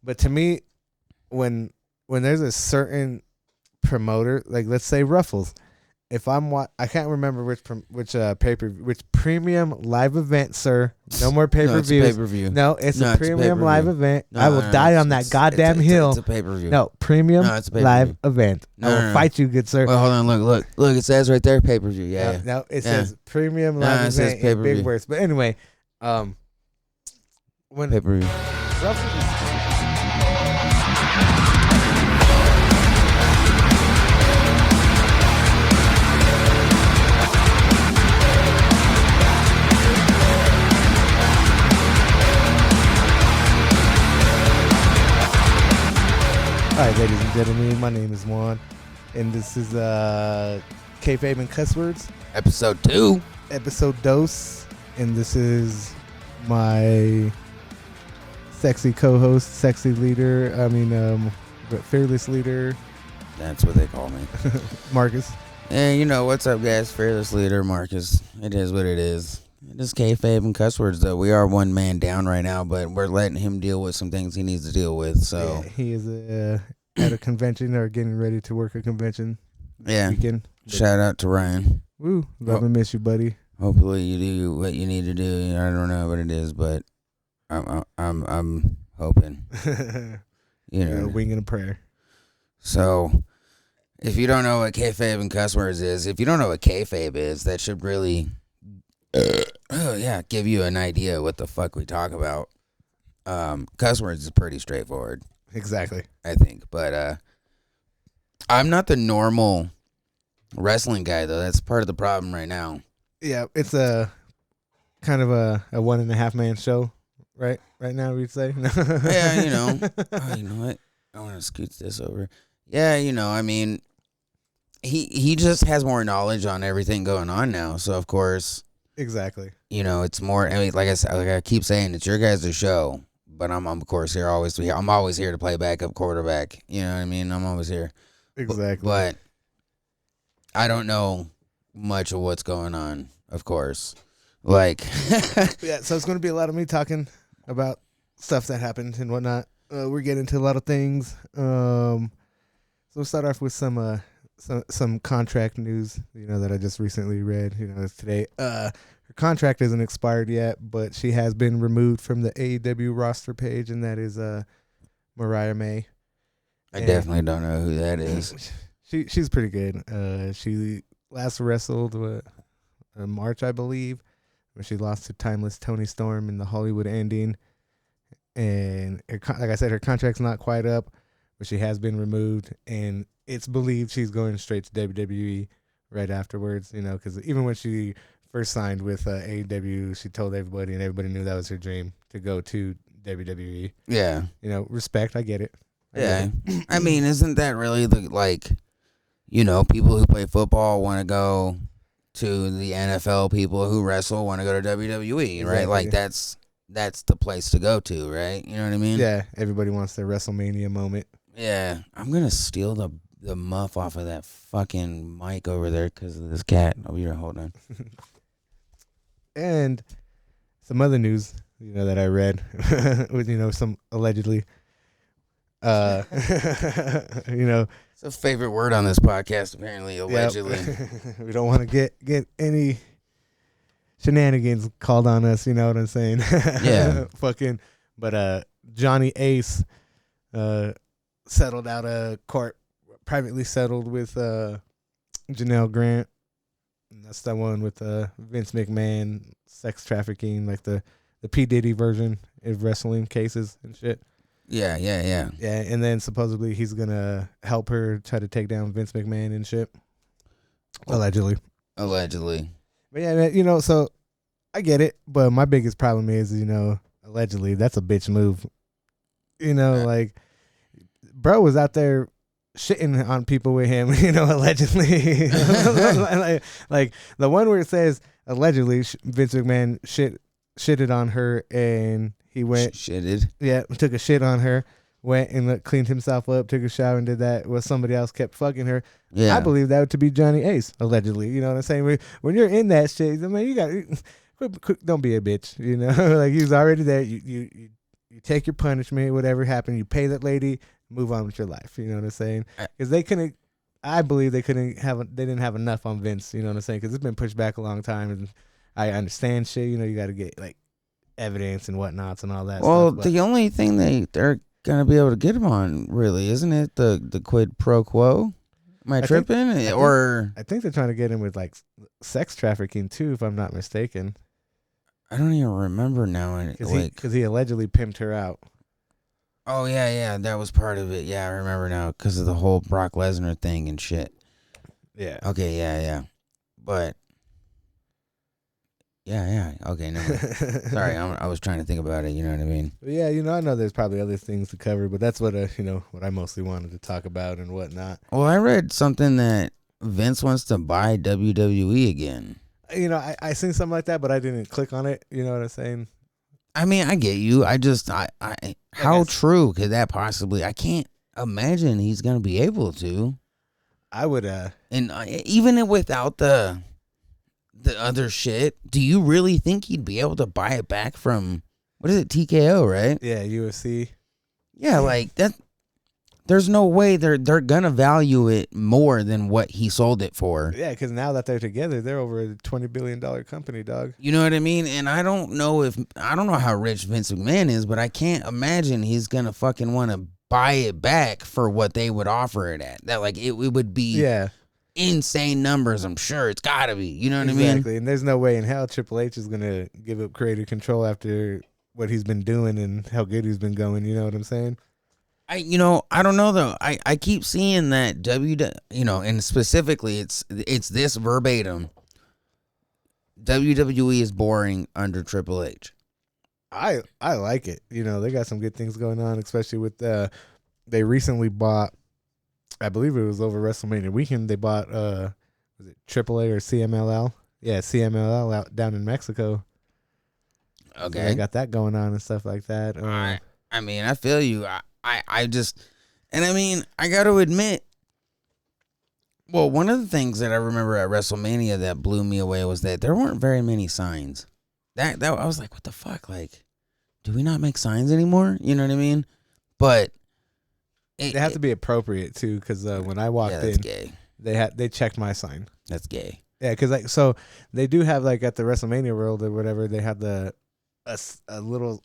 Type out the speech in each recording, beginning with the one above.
But to me, when there's a certain promoter, like let's say Ruffles, if I can't remember which which premium live event, sir. No more pay per view. No, it's a pay-per-view. No, it's a premium live event. No, I will die on that goddamn hill. It's a pay-per-view. No, premium No, it's a pay-per-view. live event. I will fight you, good sir. Well, hold on, look. It says right there, pay-per-view. Yeah. No, it says premium live it says event in big pay-per-view. words. But anyway, when Pay-per-view. Ruffles All right, ladies and gentlemen, my name is Juan, and this is Kayfabe and Cuss Words, Episode 2. episode dos, and this is my sexy co-host, sexy leader, fearless leader, That's what they call me. Marcus. And you know, what's up, guys? Fearless leader, Marcus. It is what it is. It is Kayfabe and Cuss Words, though. We are one man down right now, but we're letting him deal with some things he needs to deal with, so. Yeah, he is at a convention or getting ready to work a convention. Yeah. Weekend. Shout out to Ryan. Woo, love and miss you, buddy. Hopefully you do what you need to do. I don't know what it is, but I'm hoping. You know. A wing and a prayer. So, if you don't know what kayfabe and cuss words is, if you don't know what kayfabe is, that should really, give you an idea what the fuck we talk about. Cuss words is pretty straightforward. Exactly. I think, but I'm not the normal wrestling guy though. That's part of the problem right now. Yeah, it's a kind of a 1.5 man show, right? Right now, we'd say. Yeah, you know. Oh, you know what? I want to scoot this over. Yeah, you know, I mean, he just has more knowledge on everything going on now. So of course, exactly. you know, it's more. I mean, like I said, like I keep saying, it's your guys' show. But I'm of course here always. I'm always here to play backup quarterback. You know what I mean? I'm always here. Exactly. But I don't know much of what's going on. Of course, like yeah. So it's going to be a lot of me talking about stuff that happened and whatnot. We're getting into a lot of things. So we'll start off with some contract news. You know that I just recently read. You know, it's today. Her contract isn't expired yet, but she has been removed from the AEW roster page, and that is Mariah May. I definitely don't know who that is. She's pretty good. She last wrestled in March, I believe, when she lost to Timeless Tony Storm in the Hollywood ending. And like I said, her contract's not quite up, but she has been removed, and it's believed she's going straight to WWE right afterwards. You know, because even when she first signed with AEW, she told everybody, and everybody knew that was her dream to go to WWE. Yeah. You know, respect. I get it. I mean, isn't that really people who play football want to go to the NFL, people who wrestle want to go to WWE, right? Exactly. Like that's the place to go to, right? You know what I mean? Yeah, everybody wants their WrestleMania moment. Yeah. I'm going to steal the muff off of that fucking mic over there because of this cat. Oh, here, hold on. And some other news, you know, that I read with, you know, some allegedly, you know, It's a favorite word on this podcast, apparently, allegedly. Yep. We don't want to get any shenanigans called on us, you know what I'm saying? Yeah. But Johnny Ace settled out of court, privately settled with Janelle Grant. And that's the one with Vince McMahon, sex trafficking, like the P. Diddy version of wrestling cases and shit. Yeah. Yeah, and then supposedly he's going to help her try to take down Vince McMahon and shit. Allegedly. But yeah, man, you know, so I get it. But my biggest problem is, you know, allegedly, that's a bitch move. You know, like, bro was out there shitting on people with him, you know, allegedly. like the one where it says allegedly Vince McMahon shitted on her, and he went took a shit on her, went and cleaned himself up, took a shower and did that while somebody else kept fucking her. Yeah. I believe that to be Johnny Ace, allegedly. You know what I'm saying? When you're in that shit, I mean, you got don't be a bitch, you know. Like, he was already there. You you take your punishment, whatever happened, you pay that lady, move on with your life. You know what I'm saying? Because they couldn't. I believe they didn't have enough on Vince. You know what I'm saying? Because it's been pushed back a long time, and I understand shit. You know, you got to get like evidence and whatnots and all that. Well, stuff, the only thing they're gonna be able to get him on, really, isn't it? The quid pro quo. Am I tripping? I think they're trying to get him with like sex trafficking too, if I'm not mistaken. I don't even remember now. Because he allegedly pimped her out. Oh yeah, that was part of it. Yeah, I remember now because of the whole Brock Lesnar thing and shit. Yeah. Okay. Yeah. But. Yeah. Okay, no. Sorry, I was trying to think about it. You know what I mean? Yeah, I know there's probably other things to cover, but that's what what I mostly wanted to talk about and whatnot. Well, I read something that Vince wants to buy WWE again. I seen something like that, but I didn't click on it. You know what I'm saying? I mean, I get you. How true could that possibly? I can't imagine he's gonna be able to. I would. And even without the other shit, do you really think he'd be able to buy it back from, what is it, TKO, right? Yeah, UFC. Yeah, like that. There's no way they're gonna value it more than what he sold it for. Yeah, because now that they're together, they're over a $20 billion company, dog. You know what I mean? And I don't know how rich Vince McMahon is, but I can't imagine he's gonna fucking want to buy it back for what they would offer it at. That like it would be insane numbers. I'm sure it's gotta be. You know what I mean? Exactly. And there's no way in hell Triple H is gonna give up creative control after what he's been doing and how good he's been going. You know what I'm saying? I don't know though. I keep seeing that and specifically it's this verbatim. WWE is boring under Triple H. I like it. They got some good things going on, especially with they recently bought, I believe it was over WrestleMania weekend, they bought was it AAA or CMLL? Yeah, CMLL out down in Mexico. Okay. So they got that going on and stuff like that. I mean, I feel you. I just, and I mean, I got to admit, well, one of the things that I remember at WrestleMania that blew me away was that there weren't very many signs. That I was like, what the fuck? Like, do we not make signs anymore? You know what I mean? But they have to be appropriate too, because when I walked in, gay. They checked my sign. That's gay. Yeah, because so they do have like at the WrestleMania World or whatever, they have a little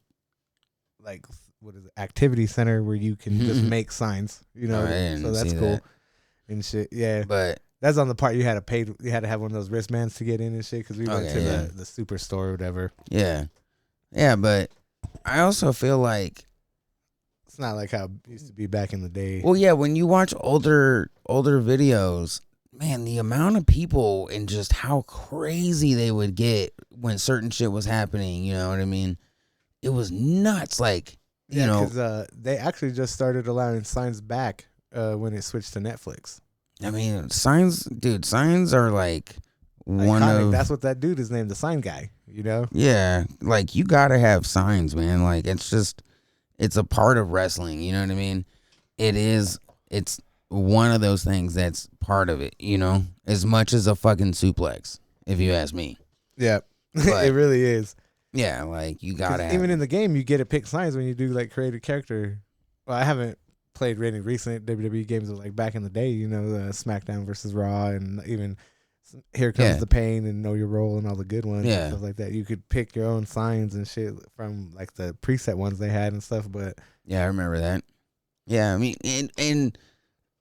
like, what is it, activity center where you can just make signs, so that's cool and shit. Yeah, but that's on the part you had to have one of those wristbands to get in and shit, because we went to the superstore or whatever. Yeah, but I also feel like it's not like how it used to be back in the day. Well, yeah, when you watch older videos, man, the amount of people and just how crazy they would get when certain shit was happening, you know what I mean? It was nuts, like. Because they actually just started allowing signs back when it switched to Netflix. I mean, signs are like one iconic. That's what that dude is named, the sign guy, Yeah, like you gotta have signs, man. Like it's a part of wrestling, you know what I mean? It's one of those things that's part of it, as much as a fucking suplex, if you ask me. Yeah, it really is. Yeah, like you gotta even in the game you get to pick signs when you do like create a character. Well, I haven't played any recent WWE games of like back in the day, SmackDown versus Raw, and even Here Comes the Pain and Know Your Role and all the good ones and stuff like that. You could pick your own signs and shit from like the preset ones they had and stuff. But yeah, I remember that. Yeah, I mean, and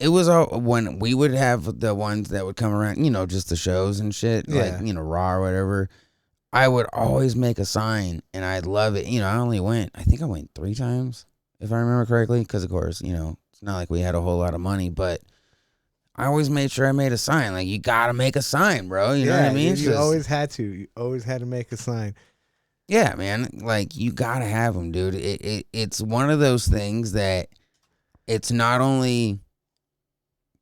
it was all when we would have the ones that would come around, just the shows and shit, like Raw or whatever. I would always make a sign, and I'd love it. I think I went 3 times, if I remember correctly, because, of course, it's not like we had a whole lot of money, but I always made sure I made a sign. Like, you got to make a sign, bro. You know what I mean? You always had to. You always had to make a sign. Yeah, man. Like, you got to have them, dude. It's one of those things that it's not only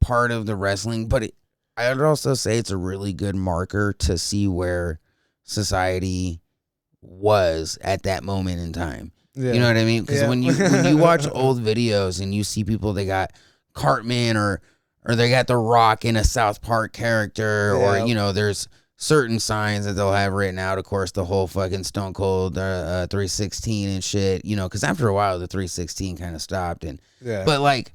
part of the wrestling, but I would also say it's a really good marker to see where society was at that moment in time. You know what I mean? Because when you watch old videos and you see people, they got Cartman or they got The Rock in a South Park character, or there's certain signs that they'll have written out. Of course, the whole fucking Stone Cold 316 and shit, you know, because after a while the 316 kind of stopped. But like,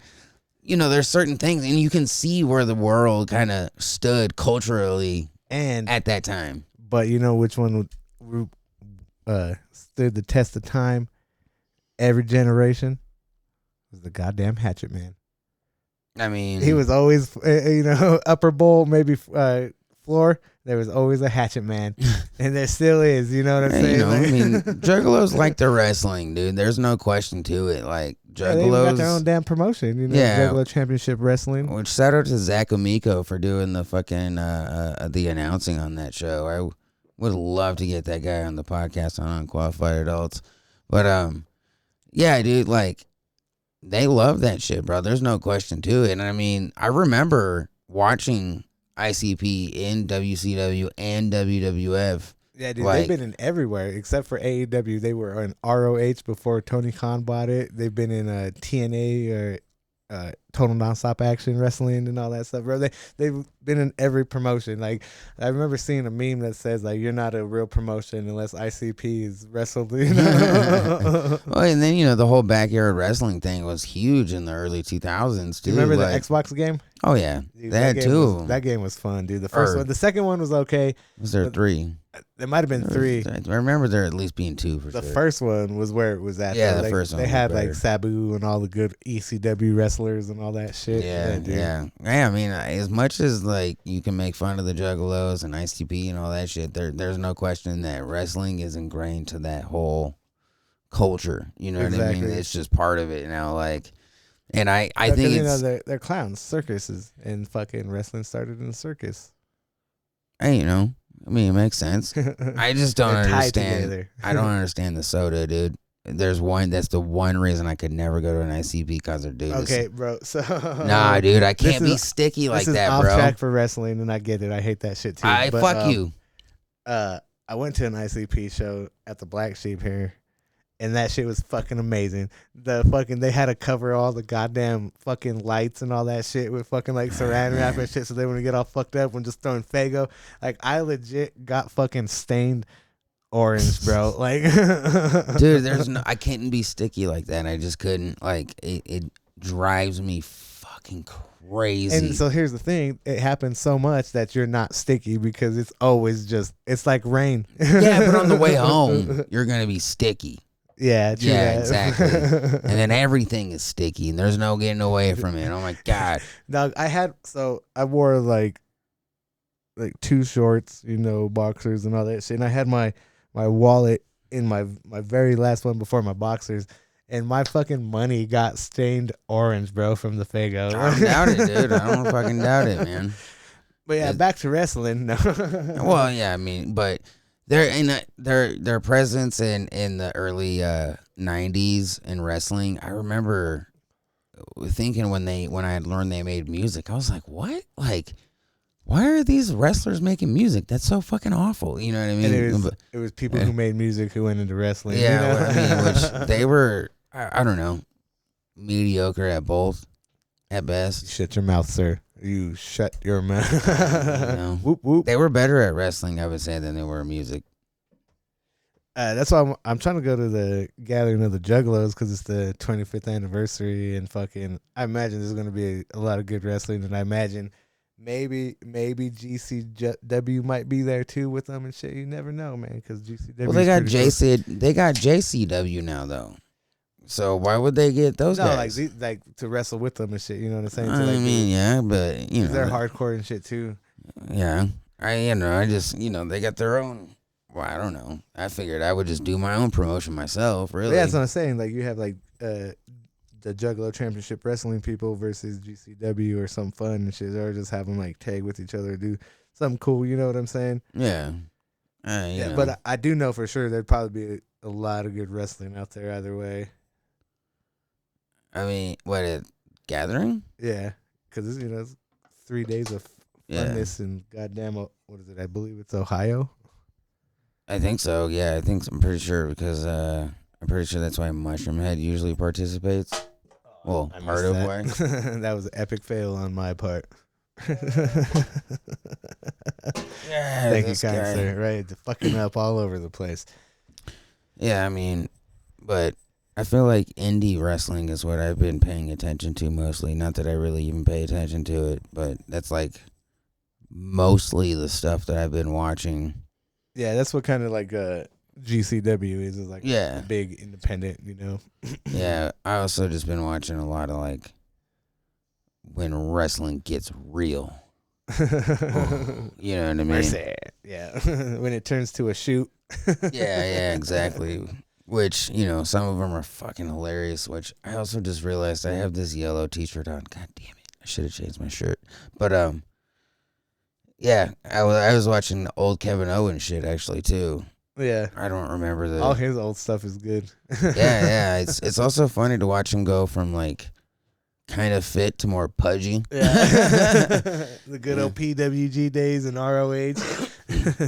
you know, there's certain things, and you can see where the world kind of stood culturally and at that time. But you know which one stood the test of time every generation? Was the goddamn Hatchet Man. I mean, he was always, you know, upper bowl, maybe floor. There was always a Hatchet Man, and there still is. You know what I'm saying? You know, I mean, Juggalos like their wrestling, dude. There's no question to it. Like Juggalos, they got their own damn promotion. You know, Juggalo Championship Wrestling. Which shout out to Zach Amico for doing the fucking the announcing on that show. I would love to get that guy on the podcast on Unqualified Adults, but yeah, dude, like they love that shit, bro. There's no question to it. And I mean, I remember watching ICP in WCW and WWF. Yeah, dude, they've been in everywhere except for AEW. They were on ROH before Tony Khan bought it. They've been in TNA or Total Nonstop Action Wrestling and all that stuff, bro. They've been in every promotion. Like, I remember seeing a meme that says, like, you're not a real promotion unless ICP is wrestled. You know? Well, and then, you know, the whole backyard wrestling thing was huge in the early 2000s, too. You remember the Xbox game? Oh, yeah. Dude, that too. That game was fun, dude. The first one. The second one was okay. Was there 3? There might have been 3. I remember there at least being 2 for sure. The first one was where it was at. Yeah, the first one. They had like Sabu and all the good ECW wrestlers and all that shit. Yeah. I mean, as much as like you can make fun of the Juggalos and ICP and all that shit, there's no question that wrestling is ingrained to that whole culture. You know what I mean? It's just part of it now. Like, and I think it's, you know, they're clowns, circuses, and fucking wrestling started in a circus. Hey, you know. I mean, it makes sense. I just don't understand. I don't understand the soda, dude. That's the one reason I could never go to an ICP because they're dude. Okay, bro. So nah, dude, I can't be sticky like that, bro. This is off track for wrestling, and I get it. I hate that shit too. Fuck you. I went to an ICP show at the Black Sheep here, and that shit was fucking amazing. They had to cover all the goddamn fucking lights and all that shit with fucking like saran wrap and shit, so they wouldn't get all fucked up when just throwing Fago. Like, I legit got fucking stained orange, bro. Like, dude, I can't be sticky like that. I just couldn't. Like, it drives me fucking crazy. And so here's the thing: it happens so much that you're not sticky because it's always it's like rain. Yeah, but on the way home, you're gonna be sticky. Yeah, true. Yeah, exactly. And then everything is sticky, and there's no getting away from it. Oh my god. Now I wore like 2 shorts, you know, boxers and all that shit. And I had my wallet in my very last one before my boxers, and my fucking money got stained orange, bro, from the Fago. I don't doubt it, dude. I don't fucking doubt it, man. But yeah, back to wrestling. No. Well, yeah, I mean, but their presence in the early 90s in wrestling, I remember thinking when I had learned they made music, I was like, what? Like, why are these wrestlers making music? That's so fucking awful. You know what I mean? And it was people who made music who went into wrestling. Yeah, you know? I mean, which they were, I don't know, mediocre at both, at best. Shut your mouth, sir. You shut your mouth. You know, whoop, whoop. They were better at wrestling, I would say, than they were music. That's why I'm trying to go to the gathering of the Juggalos because it's the 25th anniversary, and fucking, I imagine there's going to be a lot of good wrestling, and I imagine maybe GCW might be there too with them and shit. You never know, man, because GCW. Well, they got JCW now though. So why would they get those guys? like to wrestle with them and shit. You know what I'm saying? I mean, yeah, but you know they're hardcore and shit too. Yeah, I just they got their own. Well, I don't know. I figured I would just do my own promotion myself. Really, yeah, that's what I'm saying. Like you have like the Juggalo Championship Wrestling people versus GCW or some fun and shit, or just have them like tag with each other, do something cool. You know what I'm saying? Yeah. Yeah, but I do know for sure there'd probably be a lot of good wrestling out there either way. I mean, what a gathering? Yeah, because it's 3 days of funness and goddamn, what is it? I believe it's Ohio. I think so. Yeah, I'm pretty sure because I'm pretty sure that's why Mushroom Head usually participates. Well, part of why. That was an epic fail on my part. Yeah, thank you, kind sir. Right, fucking up all over the place. Yeah, I mean, but I feel like indie wrestling is what I've been paying attention to mostly. Not that I really even pay attention to it, but that's like mostly the stuff that I've been watching. Yeah, that's what kind of like GCW is like a big independent, you know. Yeah, I also just been watching a lot of like when wrestling gets real. You know what I mean? Yeah, when it turns to a shoot. Yeah, exactly. Which, you know, some of them are fucking hilarious, which I also just realized I have this yellow t-shirt on. God damn it. I should have changed my shirt. But, yeah, I was watching old Kevin Owens shit, actually, too. Yeah. I don't remember all his old stuff is good. Yeah. It's also funny to watch him go from, like, kind of fit to more pudgy. Yeah. The good old PWG days and ROH.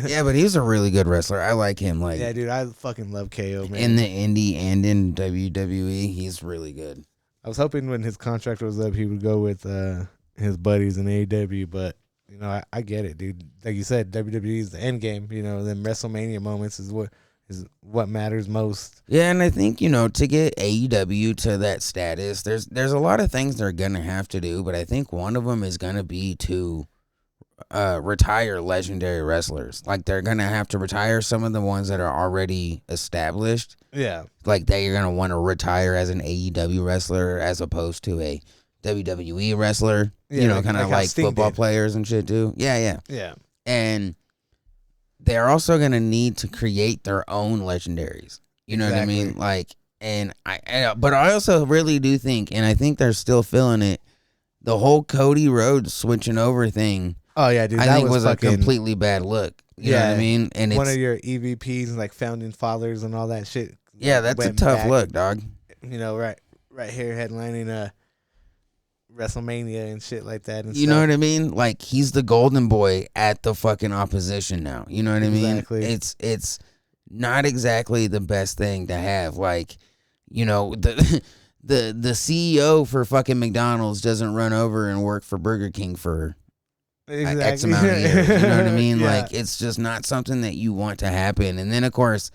Yeah, but he's a really good wrestler. I like him. Like, yeah, dude, I fucking love KO, man. In the indie and in WWE, he's really good. I was hoping when his contract was up, he would go with his buddies in AEW, but you know, I get it, dude. Like you said, WWE is the end game. You know, then WrestleMania moments is what matters most. Yeah, and I think, you know, to get AEW to that status, there's a lot of things they're gonna have to do, but I think one of them is gonna be to retire legendary wrestlers. Like, they're gonna have to retire some of the ones that are already established. Yeah, like they're gonna want to retire as an AEW wrestler as opposed to a WWE wrestler. Yeah, you know, kind of like football players and shit too. Yeah. And they're also gonna need to create their own legendaries. You know what I mean? Like, but I also really do think, and I think they're still feeling it, the whole Cody Rhodes switching over thing. Oh yeah, dude. I think was a completely bad look. You know what I mean? And one of your EVPs and like founding fathers and all that shit. Yeah, that's a tough look, dog. You know, right here headlining WrestleMania and shit like that. And you know what I mean? Like, he's the golden boy at the fucking opposition now. You know what I mean? It's not exactly the best thing to have. Like, you know, the CEO for fucking McDonald's doesn't run over and work for Burger King for X amount of years. You know what I mean? Yeah. Like, it's just not something that you want to happen. And then, of course,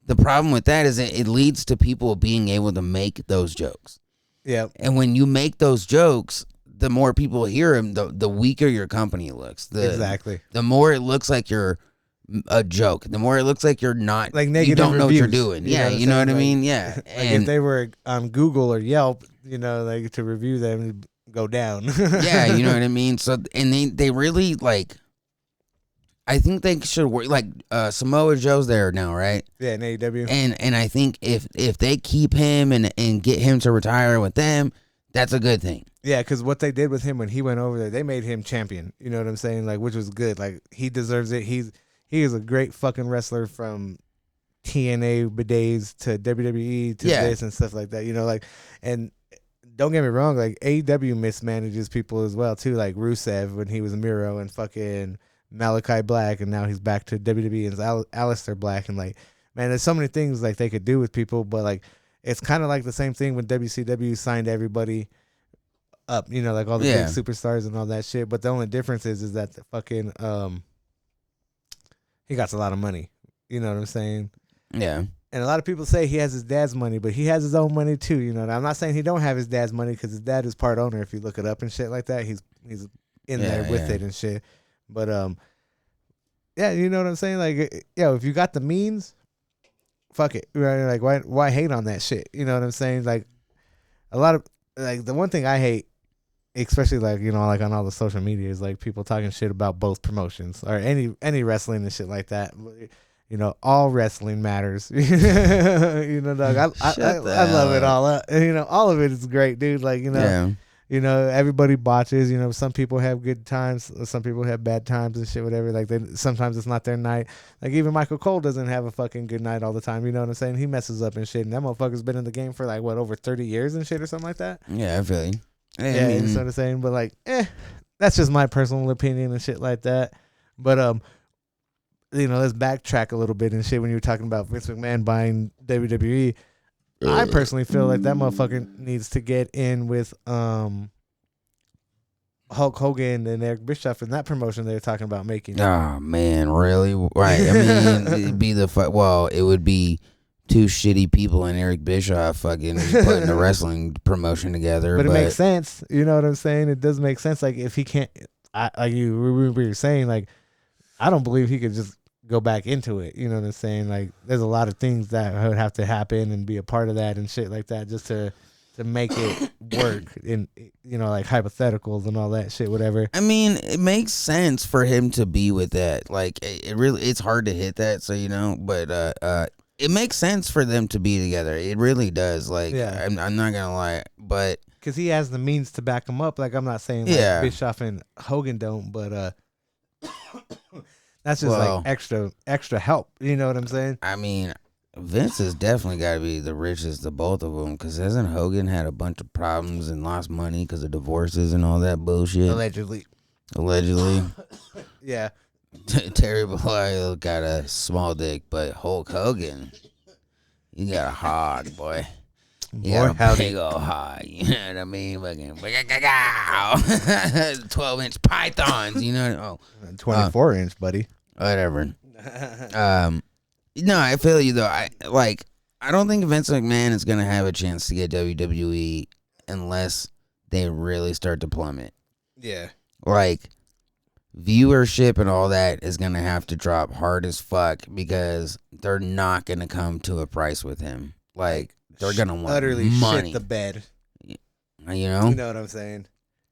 the problem with that is it leads to people being able to make those jokes. Yeah. And when you make those jokes, the more people hear them, the weaker your company looks. Exactly. The more it looks like you're a joke. The more it looks like you're not, like negative you don't know reviews. What you're doing. You know what I mean? Yeah. Like, if they were on Google or Yelp, you know, like to review them, it'd go down. Yeah, you know what I mean? So, and they really, like, I think they should work, like, Samoa Joe's there now, right? Yeah, in AEW. And I think if they keep him and get him to retire with them, that's a good thing. Yeah, because what they did with him when he went over there, they made him champion. You know what I'm saying? Like, which was good. Like, he deserves it. He is a great fucking wrestler from TNA days to WWE to this and stuff like that. You know, like, and don't get me wrong, like, AEW mismanages people as well too. Like Rusev when he was Miro and fucking Malachi Black, and now he's back to WWE and Aleister Black, and like, man, there's so many things like they could do with people, but like, it's kind of like the same thing when WCW signed everybody up, you know, like all the big superstars and all that shit. But the only difference is that the fucking he got a lot of money. You know what I'm saying? Yeah. And a lot of people say he has his dad's money, but he has his own money too. You know, I'm not saying he don't have his dad's money because his dad is part owner. If you look it up and shit like that, he's in there with it and shit. But yeah, you know what I'm saying? Like, yo, if you got the means, fuck it. Right? Like, why hate on that shit? You know what I'm saying? Like, a lot of, like, the one thing I hate, especially like, you know, like on all the social media, is like people talking shit about both promotions or any wrestling and shit like that. You know, all wrestling matters. You know, dog, I love it all. You know, all of it is great, dude. Like, you know. Yeah. You know, everybody botches. You know, some people have good times, some people have bad times and shit, whatever. Like, sometimes it's not their night. Like, even Michael Cole doesn't have a fucking good night all the time. You know what I'm saying? He messes up and shit. And that motherfucker's been in the game for like, what, over 30 years and shit or something like that? Yeah, I feel you. I mean, you know what I'm saying? But like, that's just my personal opinion and shit like that. But, you know, let's backtrack a little bit and shit when you were talking about Vince McMahon buying WWE. I personally feel like that motherfucker needs to get in with Hulk Hogan and Eric Bischoff in that promotion they were talking about making. Oh man, really? Right? I mean, it'd be it would be two shitty people and Eric Bischoff fucking putting a wrestling promotion together. But it makes sense. You know what I'm saying? It does make sense. Like if he can't, like you were saying, like I don't believe he could just go back into it. You know what I'm saying? Like there's a lot of things that would have to happen and be a part of that and shit like that just to make it work in, you know, like hypotheticals and all that shit, whatever. I mean, it makes sense for him to be with that. Like it's hard to hit that, so you know, but it makes sense for them to be together. It really does. Like, yeah. I'm not gonna lie, but because he has the means to back him up. Like I'm not saying like Bischoff and Hogan don't, but that's just like extra help. You know what I'm saying? I mean, Vince has definitely got to be the richest of both of them, because hasn't Hogan had a bunch of problems and lost money because of divorces and all that bullshit? Allegedly. Yeah. Terry Bollea got a small dick, but Hulk Hogan, you got a hog, boy. You got a big old hog. You know what I mean? Fucking 12-inch pythons. You know? 24-inch, buddy. Whatever. No, I feel you though. I don't think Vince McMahon is gonna have a chance to get WWE unless they really start to plummet. Yeah. Like viewership and all that is gonna have to drop hard as fuck, because they're not gonna come to a price with him. Like they're gonna want utterly money. Shit the bed. You know? You know what I'm saying?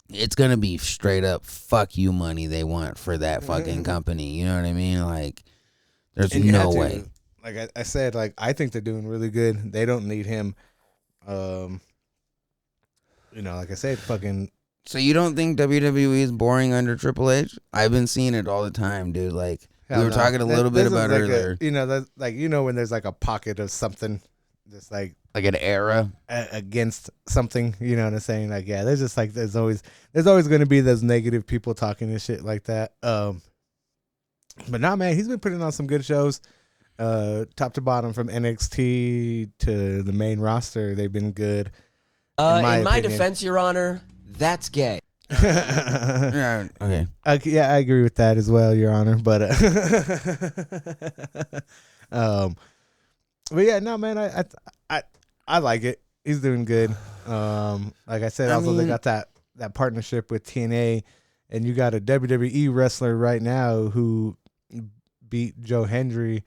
It's gonna be straight up fuck you money they want for that fucking company. You know what I mean? Like there's no way. Like I said, like I think they're doing really good. They don't need him. You know, like I said, fucking. So you don't think WWE is boring under Triple H? I've been seeing it all the time, dude. Like we were talking a little bit about earlier. You know, that's like, you know, when there's like a pocket of something, just like an era against something. You know what I'm saying? Like yeah, there's just like there's always going to be those negative people talking and shit like that. But nah, man, he's been putting on some good shows, top to bottom, from NXT to the main roster. They've been good. In my defense, Your Honor, that's gay. Okay. Yeah, I agree with that as well, Your Honor. But but yeah, no, man, I like it. He's doing good. Like I said, they got that partnership with TNA, and you got a WWE wrestler right now who beat Joe Hendry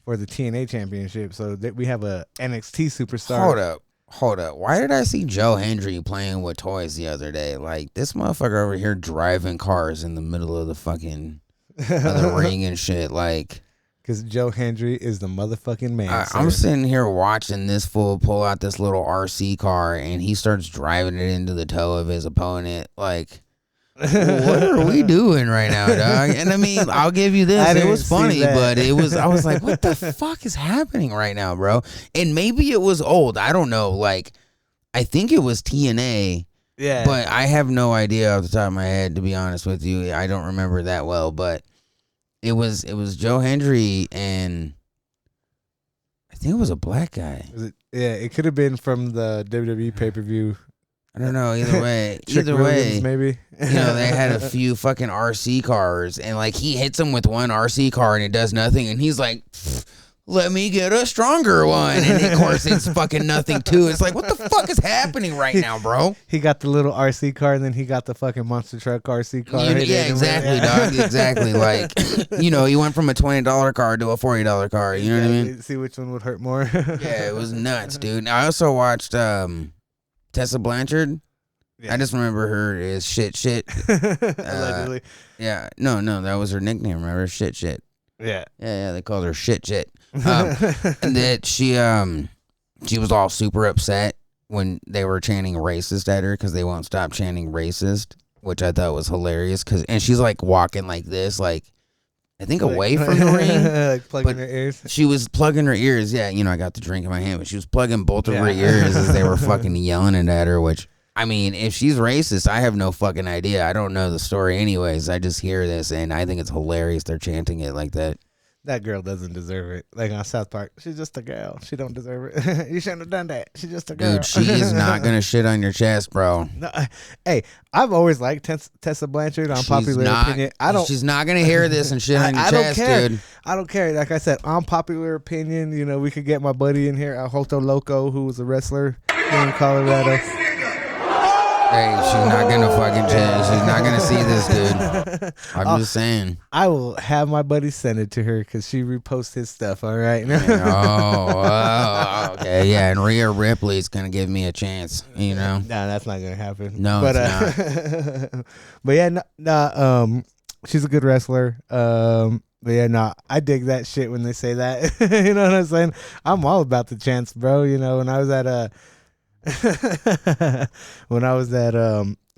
for the TNA championship. So we have a NXT superstar. Hold up. Why did I see Joe Hendry playing with toys the other day? Like this motherfucker over here driving cars in the middle of the fucking the ring and shit. Like, because Joe Hendry is the motherfucking man. I'm sitting here watching this fool pull out this little RC car, and he starts driving it into the toe of his opponent. Like, what are we doing right now, dog? And I mean, I'll give you this. It was funny, but I was like, what the fuck is happening right now, bro? And maybe it was old. I don't know. Like, I think it was TNA. Yeah. But I have no idea off the top of my head, to be honest with you. I don't remember that well, but it was Joe Hendry, and I think it was a black guy. It could have been from the WWE pay-per-view. I don't know. Either way, maybe. You know, they had a few fucking RC cars, and like he hits them with one RC car, and it does nothing, and he's like, "Let me get a stronger one," and of course it's fucking nothing too. It's like, what the fuck is happening right now, bro? He got the little RC car, and then he got the fucking monster truck RC car. Yeah, exactly, dog. Exactly. Like, you know, he went from a $20 car to a $40 car. You know what I mean? See which one would hurt more. Yeah, it was nuts, dude. I also watched Tessa Blanchard. Yeah. I just remember her as shit. Allegedly. Yeah. No, that was her nickname. Remember? Shit. Yeah. They called her shit. And that she was all super upset when they were chanting racist at her, because they won't stop chanting racist, which I thought was hilarious. And she's like walking like this, like, I think away from the ring. Like plugging her ears. She was plugging her ears. Yeah, you know, I got the drink in my hand, but she was plugging both of her ears as they were fucking yelling it at her, which, I mean, if she's racist, I have no fucking idea. I don't know the story anyways. I just hear this, and I think it's hilarious they're chanting it like that. That girl doesn't deserve it. Like on South Park, she's just a girl. She don't deserve it. You shouldn't have done that. She's just a girl. Dude, she is not gonna shit on your chest, bro. No, hey, I've always liked Tessa Blanchard. Unpopular opinion. She's not gonna hear this and shit on your chest, dude. I don't care. Like I said, unpopular opinion. You know, we could get my buddy in here, Aljoto Loco, who was a wrestler in Colorado. Hey, she's not gonna fucking change. She's not gonna see this, dude. I'm just saying. I will have my buddy send it to her because she reposts his stuff. All right. Okay, yeah. And Rhea Ripley's gonna give me a chance. You know. No, that's not gonna happen. No, but, it's not. But yeah, she's a good wrestler. But yeah, I dig that shit when they say that. You know what I'm saying? I'm all about the chance, bro. You know, when I was at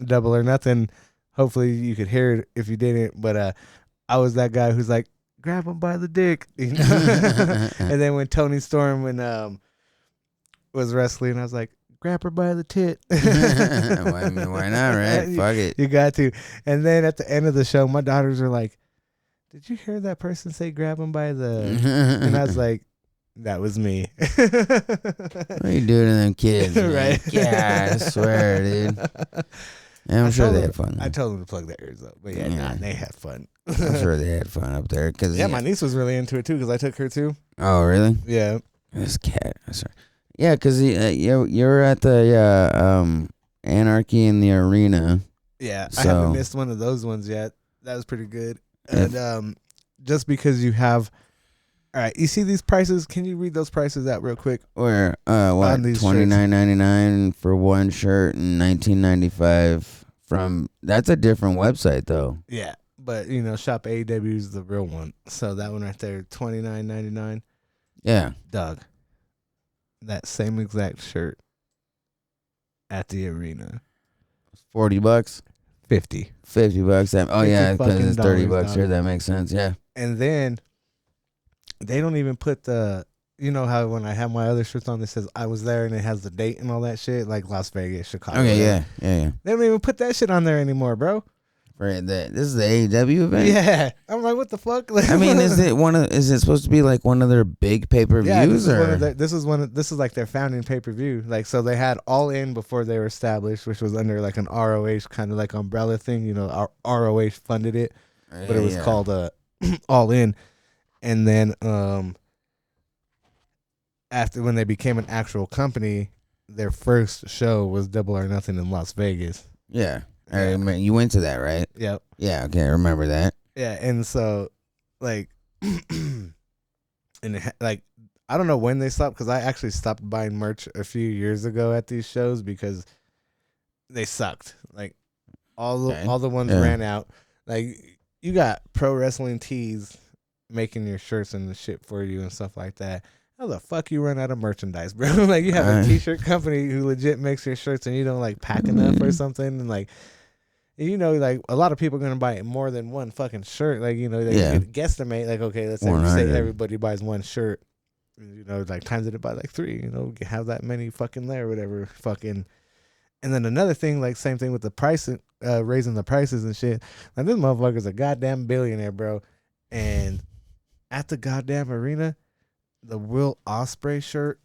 Double or Nothing, hopefully you could hear it if you didn't, but I was that guy who's like, grab him by the dick, you know. And then when Tony Storm was wrestling, I was like, grab her by the tit. Why not, right? Fuck it, you got to. And then at the end of the show, my daughters are like, did you hear that person say grab him by the and I was like, that was me. What are you doing to them kids? Right? Yeah, I swear, dude. Yeah, I'm sure they had fun. I told them to plug their ears up, but they had fun. I'm sure they had fun up there. My niece was really into it too because I took her too. Oh, really? Yeah. This cat. Sorry. Yeah, because you're at the Anarchy in the Arena. Yeah, so. I haven't missed one of those ones yet. That was pretty good. And just because you have. All right, you see these prices? Can you read those prices out real quick? Where what? $29.99 for one shirt and $19.95 from. That's a different website though. Yeah, but you know, Shop AEW is the real one. So that one right there, $29.99. Yeah, Doug. That same exact shirt at the arena. $40. 50. $50. Oh yeah, because it's $30 here. That makes sense. Yeah. And then. They don't even put the, you know how when I have my other shirts on, it says I was there and it has the date and all that shit, like Las Vegas, Chicago. Okay, yeah. They don't even put that shit on there anymore, bro. Right, this is the AEW event. Yeah, I'm like, what the fuck? I mean, is it supposed to be like one of their big pay-per-views? Yeah, this is like their founding pay-per-view. Like, so they had All In before they were established, which was under like an ROH kind of like umbrella thing. You know, ROH funded it, but it was called All In. And then after when they became an actual company, their first show was Double or Nothing in Las Vegas. Yeah. I remember, you went to that, right? Yep. Yeah, okay, I remember that. Yeah, and so like and like I don't know when they stopped because I actually stopped buying merch a few years ago at these shows because they sucked. Like all the ones ran out. Like you got Pro Wrestling Tees making your shirts and the shit for you and stuff like that. How the fuck you run out of merchandise, bro? Like you have a t-shirt company who legit makes your shirts and you don't like pack enough or something, and like you know, like a lot of people are gonna buy more than one fucking shirt. Like, you know, they guesstimate like, okay, let's say everybody buys one shirt, you know, like times it by like 3, you know, have that many fucking there or whatever fucking. And then another thing, like same thing with the price, raising the prices and shit. Like this motherfucker's a goddamn billionaire, bro, and at the goddamn arena, the Will Ospreay shirt,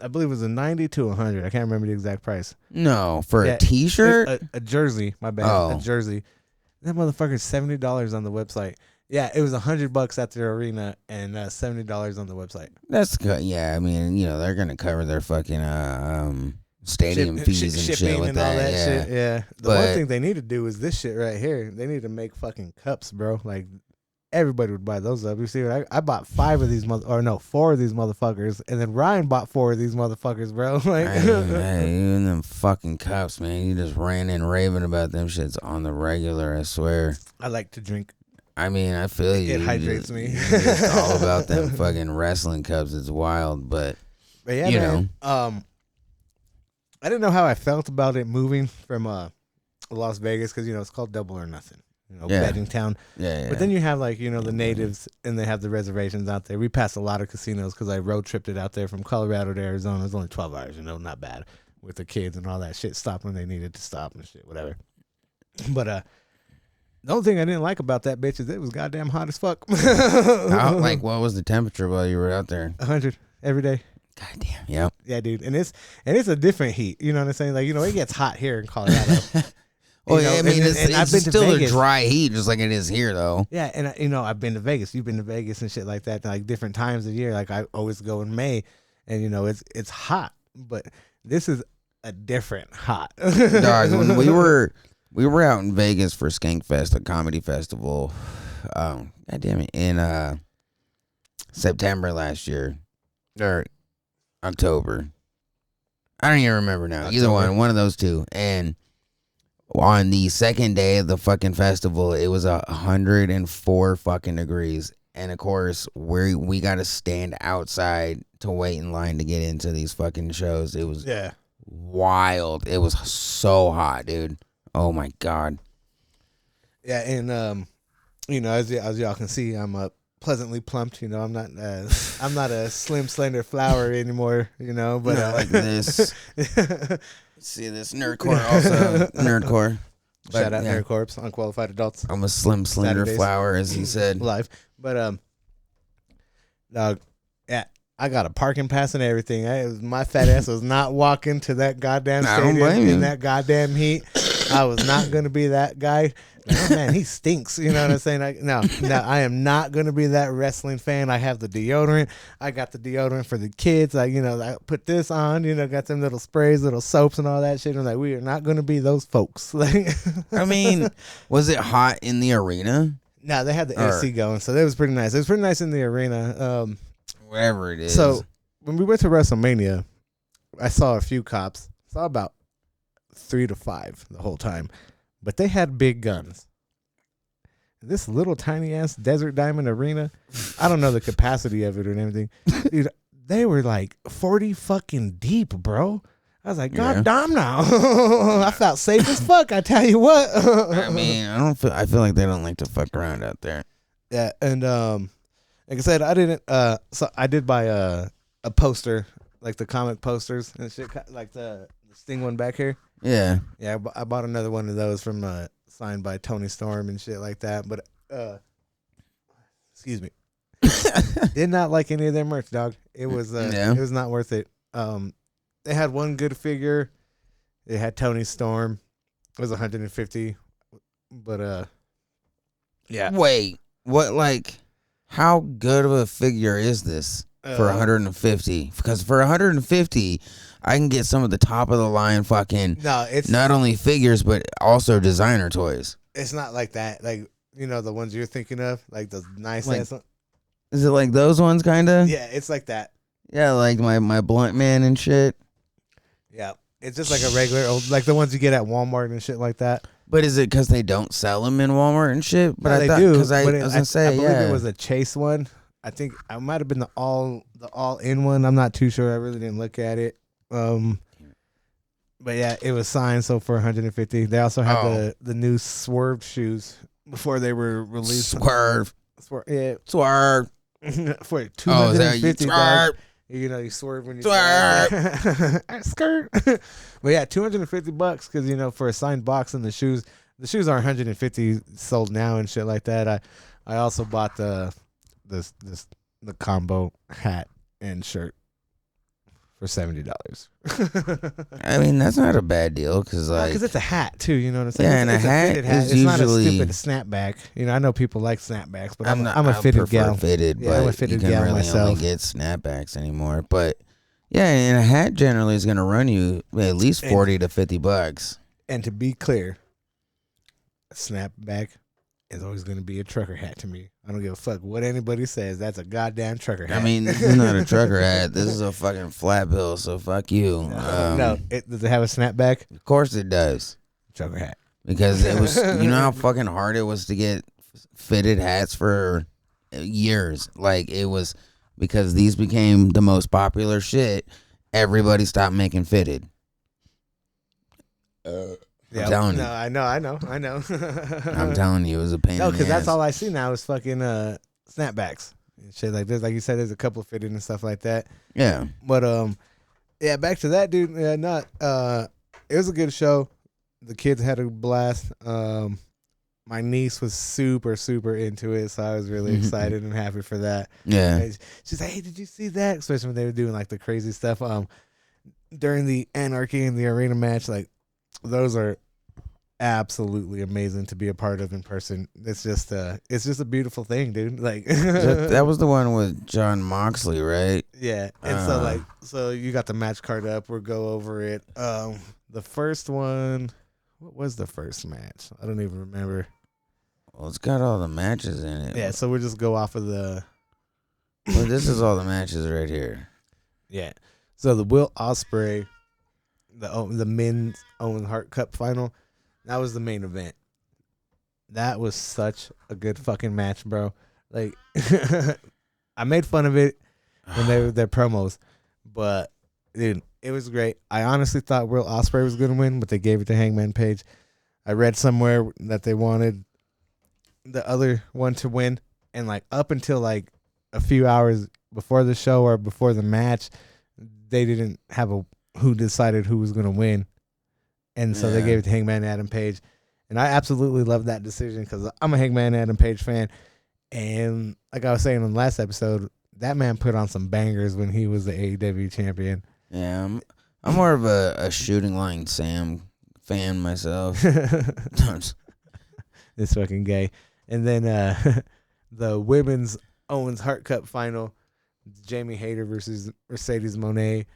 I believe it was a 90 to 100. I can't remember the exact price. No, for a t-shirt? A jersey, my bad. A jersey. That motherfucker's $70 on the website. Yeah, it was $100 at the arena and $70 on the website. That's good. Yeah, I mean, you know, they're going to cover their fucking stadium fees and shit with that. All that shit. Yeah. The one thing they need to do is this shit right here. They need to make fucking cups, bro. Like, everybody would buy those up. You see, I bought 4 of these motherfuckers, and then Ryan bought 4 of these motherfuckers, bro. Like, hey, even them fucking cups, man. You just ran in raving about them shits on the regular. I swear. I like to drink. I mean, I feel you. It hydrates me. It's all about them fucking wrestling cups. It's wild, but yeah, you know, I didn't know how I felt about it moving from Las Vegas because, you know, it's called Double or Nothing. You know, betting town. Yeah. But then you have like, you know, the natives and they have the reservations out there. We passed a lot of casinos because I road tripped it out there from Colorado to Arizona. It was only 12 hours, you know, not bad with the kids and all that shit. Stopped when they needed to stop and shit, whatever. But The only thing I didn't like about that bitch is it was goddamn hot as fuck. Like, what was the temperature while you were out there? 100 every day. Goddamn. Yep. Yeah, dude. And it's a different heat. You know what I'm saying? Like, it gets hot here in Colorado. Well, yeah, I mean, it's still a dry heat, just like it is here, though. Yeah, and I've been to Vegas. You've been to Vegas and shit like that, like different times of year. Like I always go in May, and it's hot, but this is a different hot. Dog, when we were out in Vegas for Skankfest, a comedy festival. God damn it, in September last year or October. I don't even remember now. October. Either one of those two, and. On the second day of the fucking festival, it was 104 fucking degrees. And of course, we got to stand outside to wait in line to get into these fucking shows. It was wild. It was so hot, dude. Oh my God. Yeah, and as y'all can see, I'm pleasantly plumped. I'm not a slim, slender flower anymore. But like this. See this nerdcore also nerdcore. Shout out Nerdcorps, unqualified adults. I'm a slim, slender flower, as he said. Live, but dog, yeah, I got a parking pass and everything. My fat ass was not walking to that goddamn stadium in that goddamn heat. I was not gonna be that guy. Oh, man, he stinks. You know what I'm saying? No, I am not going to be that wrestling fan. I have the deodorant. I got the deodorant for the kids. I put this on, got them little sprays, little soaps and all that shit. I'm like, we are not going to be those folks. I mean, was it hot in the arena? No, they had the AC going, so that was pretty nice. It was pretty nice in the arena. Wherever it is. So when we went to WrestleMania, I saw a few cops. Saw about 3 to 5 the whole time. But they had big guns. This little tiny ass Desert Diamond Arena, I don't know the capacity of it or anything. Dude, they were like 40 fucking deep, bro. I was like, God damn now. I felt safe as fuck, I tell you what. I mean, I feel like they don't like to fuck around out there. Yeah, and like I said, I didn't so I did buy a poster, like the comic posters and shit, like the Sting one back here. Yeah. Yeah, I bought another one of those from signed by Tony Storm and shit like that. But excuse me, did not like any of their merch, dog. It was it was not worth it. They had one good figure. It had Tony Storm. It was 150, but yeah. Wait, what? Like, how good of a figure is this for 150? Because for 150. I can get some of the top of the line fucking it's not only figures but also designer toys. It's not like that. Like, the ones you're thinking of, like the nice ass. Is it like those ones kind of? Yeah, it's like that. Yeah, like my Blunt Man and shit. Yeah. It's just like a regular old, like the ones you get at Walmart and shit like that. But is it because they don't sell them in Walmart and shit? But I do. Because I was gonna say, I believe it was a Chase one. I think I might have been the all-in one. I'm not too sure. I really didn't look at it. But yeah, it was signed. So for 150, they also have the new Swerve shoes before they were released. Swerve, yeah, Swerve for 250. Swerve. You swerve when you swerve. Skirt. But yeah, $250 because for a signed box and the shoes are 150 sold now and shit like that. I also bought the combo hat and shirt for $70. I mean, that's not a bad deal because it's a hat too. You know what I'm saying? Yeah, and it's a hat is it's usually not a stupid snapback. I know people like snapbacks, but I'm a fitted gal. Fitted, yeah, but I'm a fitted you can gal really myself. only get snapbacks anymore. But yeah, and a hat generally is going to run you at least $40 to $50. And to be clear, a snapback is always going to be a trucker hat to me. I don't give a fuck what anybody says. That's a goddamn trucker hat. I mean, this is not a trucker hat. This is a fucking flat bill, so fuck you. No, does it have a snapback? Of course it does. Trucker hat. Because it was, how fucking hard it was to get fitted hats for years. Like, it was because these became the most popular shit. Everybody stopped making fitted. Yeah, I'm telling you. No, I know. I'm telling you, it was a pain. No, because that's all I see now is fucking snapbacks and shit like this. Like you said, there's a couple fitted and stuff like that. Yeah. But yeah, back to that, dude. It was a good show. The kids had a blast. my niece was super into it, so I was really excited and happy for that. Yeah, she's like, "Hey, did you see that?" Especially when they were doing like the crazy stuff during the Anarchy in the Arena match. Like those are absolutely amazing to be a part of in person. It's just a beautiful thing, dude. Like that was the one with John Moxley, right? Yeah. And so you got the match card up. We'll go over it. The first one, what was the first match? I don't even remember. Well, it's got all the matches in it. Yeah, so we'll just go off of the well, this is all the matches right here. Yeah. So the Will Ospreay, the men's Owen Hart Cup final, that was the main event. That was such a good fucking match, bro. Like, I made fun of it when they were their promos, but dude, it was great. I honestly thought Will Ospreay was gonna win, but they gave it to Hangman Page. I read somewhere that they wanted the other one to win, and like up until like a few hours before the show or before the match, they didn't have who decided who was gonna win. And so they gave it to Hangman Adam Page. And I absolutely love that decision because I'm a Hangman Adam Page fan. And like I was saying in the last episode, that man put on some bangers when he was the AEW champion. Yeah, I'm more of a Shooting Line Sam fan myself. This fucking gay. And then the women's Owens Hart Cup final, Jamie Hayter versus Mercedes Moné.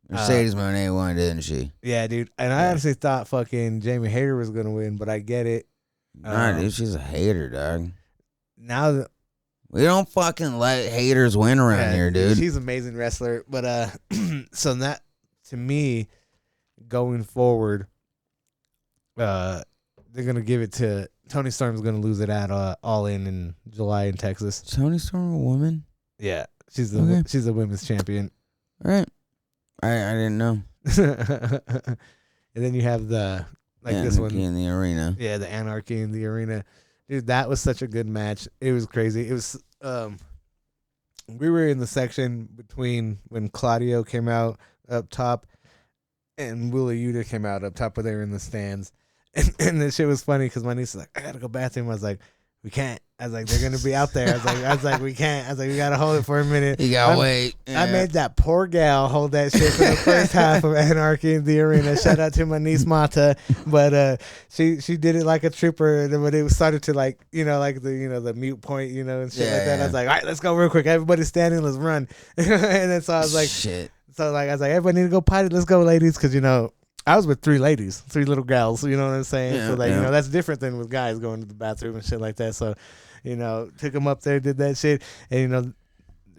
Mercedes Moné won, didn't she? Yeah, dude. And I honestly thought fucking Jamie Hayter was gonna win, but I get it. Nah, dude, she's a hater, dog. Now that we don't fucking let haters win around here, dude. She's an amazing wrestler, but so that to me, going forward, they're gonna give it to Tony Storm's gonna lose it at All In July in Texas. Tony Storm a woman? Yeah, she's a women's champion. All right. I didn't know. And then you have the this one in the Arena. Yeah, the Anarchy in the Arena. Dude, that was such a good match. It was crazy. It was we were in the section between when Claudio came out up top and Willa Yuta came out up top, but they were in the stands. And this shit was funny because my niece was like, I gotta go bathroom. I was like, we can't. I was like, they're gonna be out there. I was like, we can't. I was like, we gotta hold it for a minute. You gotta wait. Yeah. I made that poor gal hold that shit for the first half of Anarchy in the Arena. Shout out to my niece Mata, but she did it like a trooper. But it started to the mute point, and shit like that. I was like, all right, let's go real quick. Everybody's standing, let's run. And then so I was like, shit. So I was like, everybody need to go potty. Let's go, ladies, because I was with three little gals, you know what I'm saying? Yeah, so that's different than with guys going to the bathroom and shit like that. So, took them up there, did that shit, and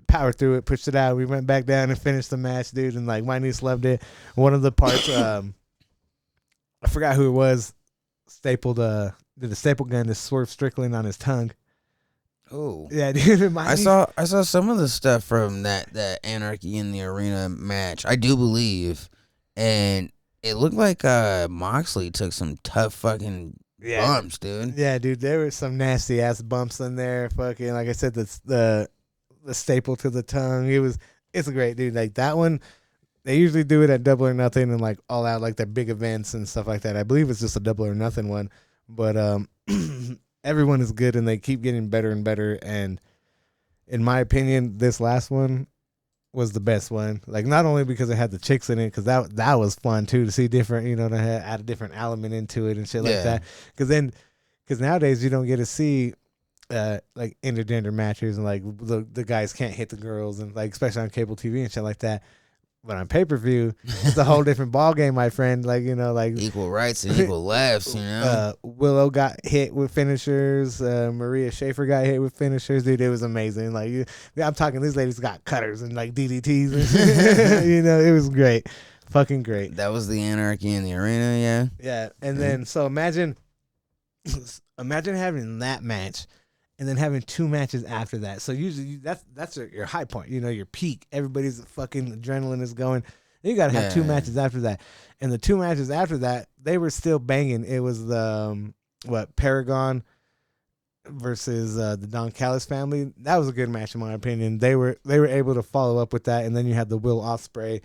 powered through it, pushed it out. We went back down and finished the match, dude. And like my niece loved it. One of the parts, I forgot who it was, did a staple gun to Swerve Strickland on his tongue. Oh yeah, dude. I saw some of the stuff from that Anarchy in the Arena match. I do believe, and it looked like Moxley took some tough fucking bumps, dude. Yeah, dude, there were some nasty ass bumps in there. Fucking, like I said, the staple to the tongue. It's a great, dude. Like that one, they usually do it at Double or Nothing and like All Out, like their big events and stuff like that. I believe it's just a Double or Nothing one, but everyone is good and they keep getting better and better. And in my opinion, this last one was the best one. Like not only because it had the chicks in it, because that was fun too to see different, to add a different element into it and shit like that. Because nowadays you don't get to see like intergender matches and like the guys can't hit the girls and like especially on cable TV and shit like that. But on pay-per-view, it's a whole different ball game, my friend. Like like equal rights and equal lefts. Willow got hit with finishers. Maria Schaefer got hit with finishers. Dude, it was amazing. Like I'm talking, these ladies got cutters and like DDTs. It was great, fucking great. That was the Anarchy in the Arena, yeah. Yeah, and then so imagine having that match. And then having two matches after that. So usually that's your high point, your peak. Everybody's fucking adrenaline is going. You got to have two matches after that. And the two matches after that, they were still banging. It was the, Paragon versus the Don Callis family. That was a good match in my opinion. They were able to follow up with that. And then you had the Will Ospreay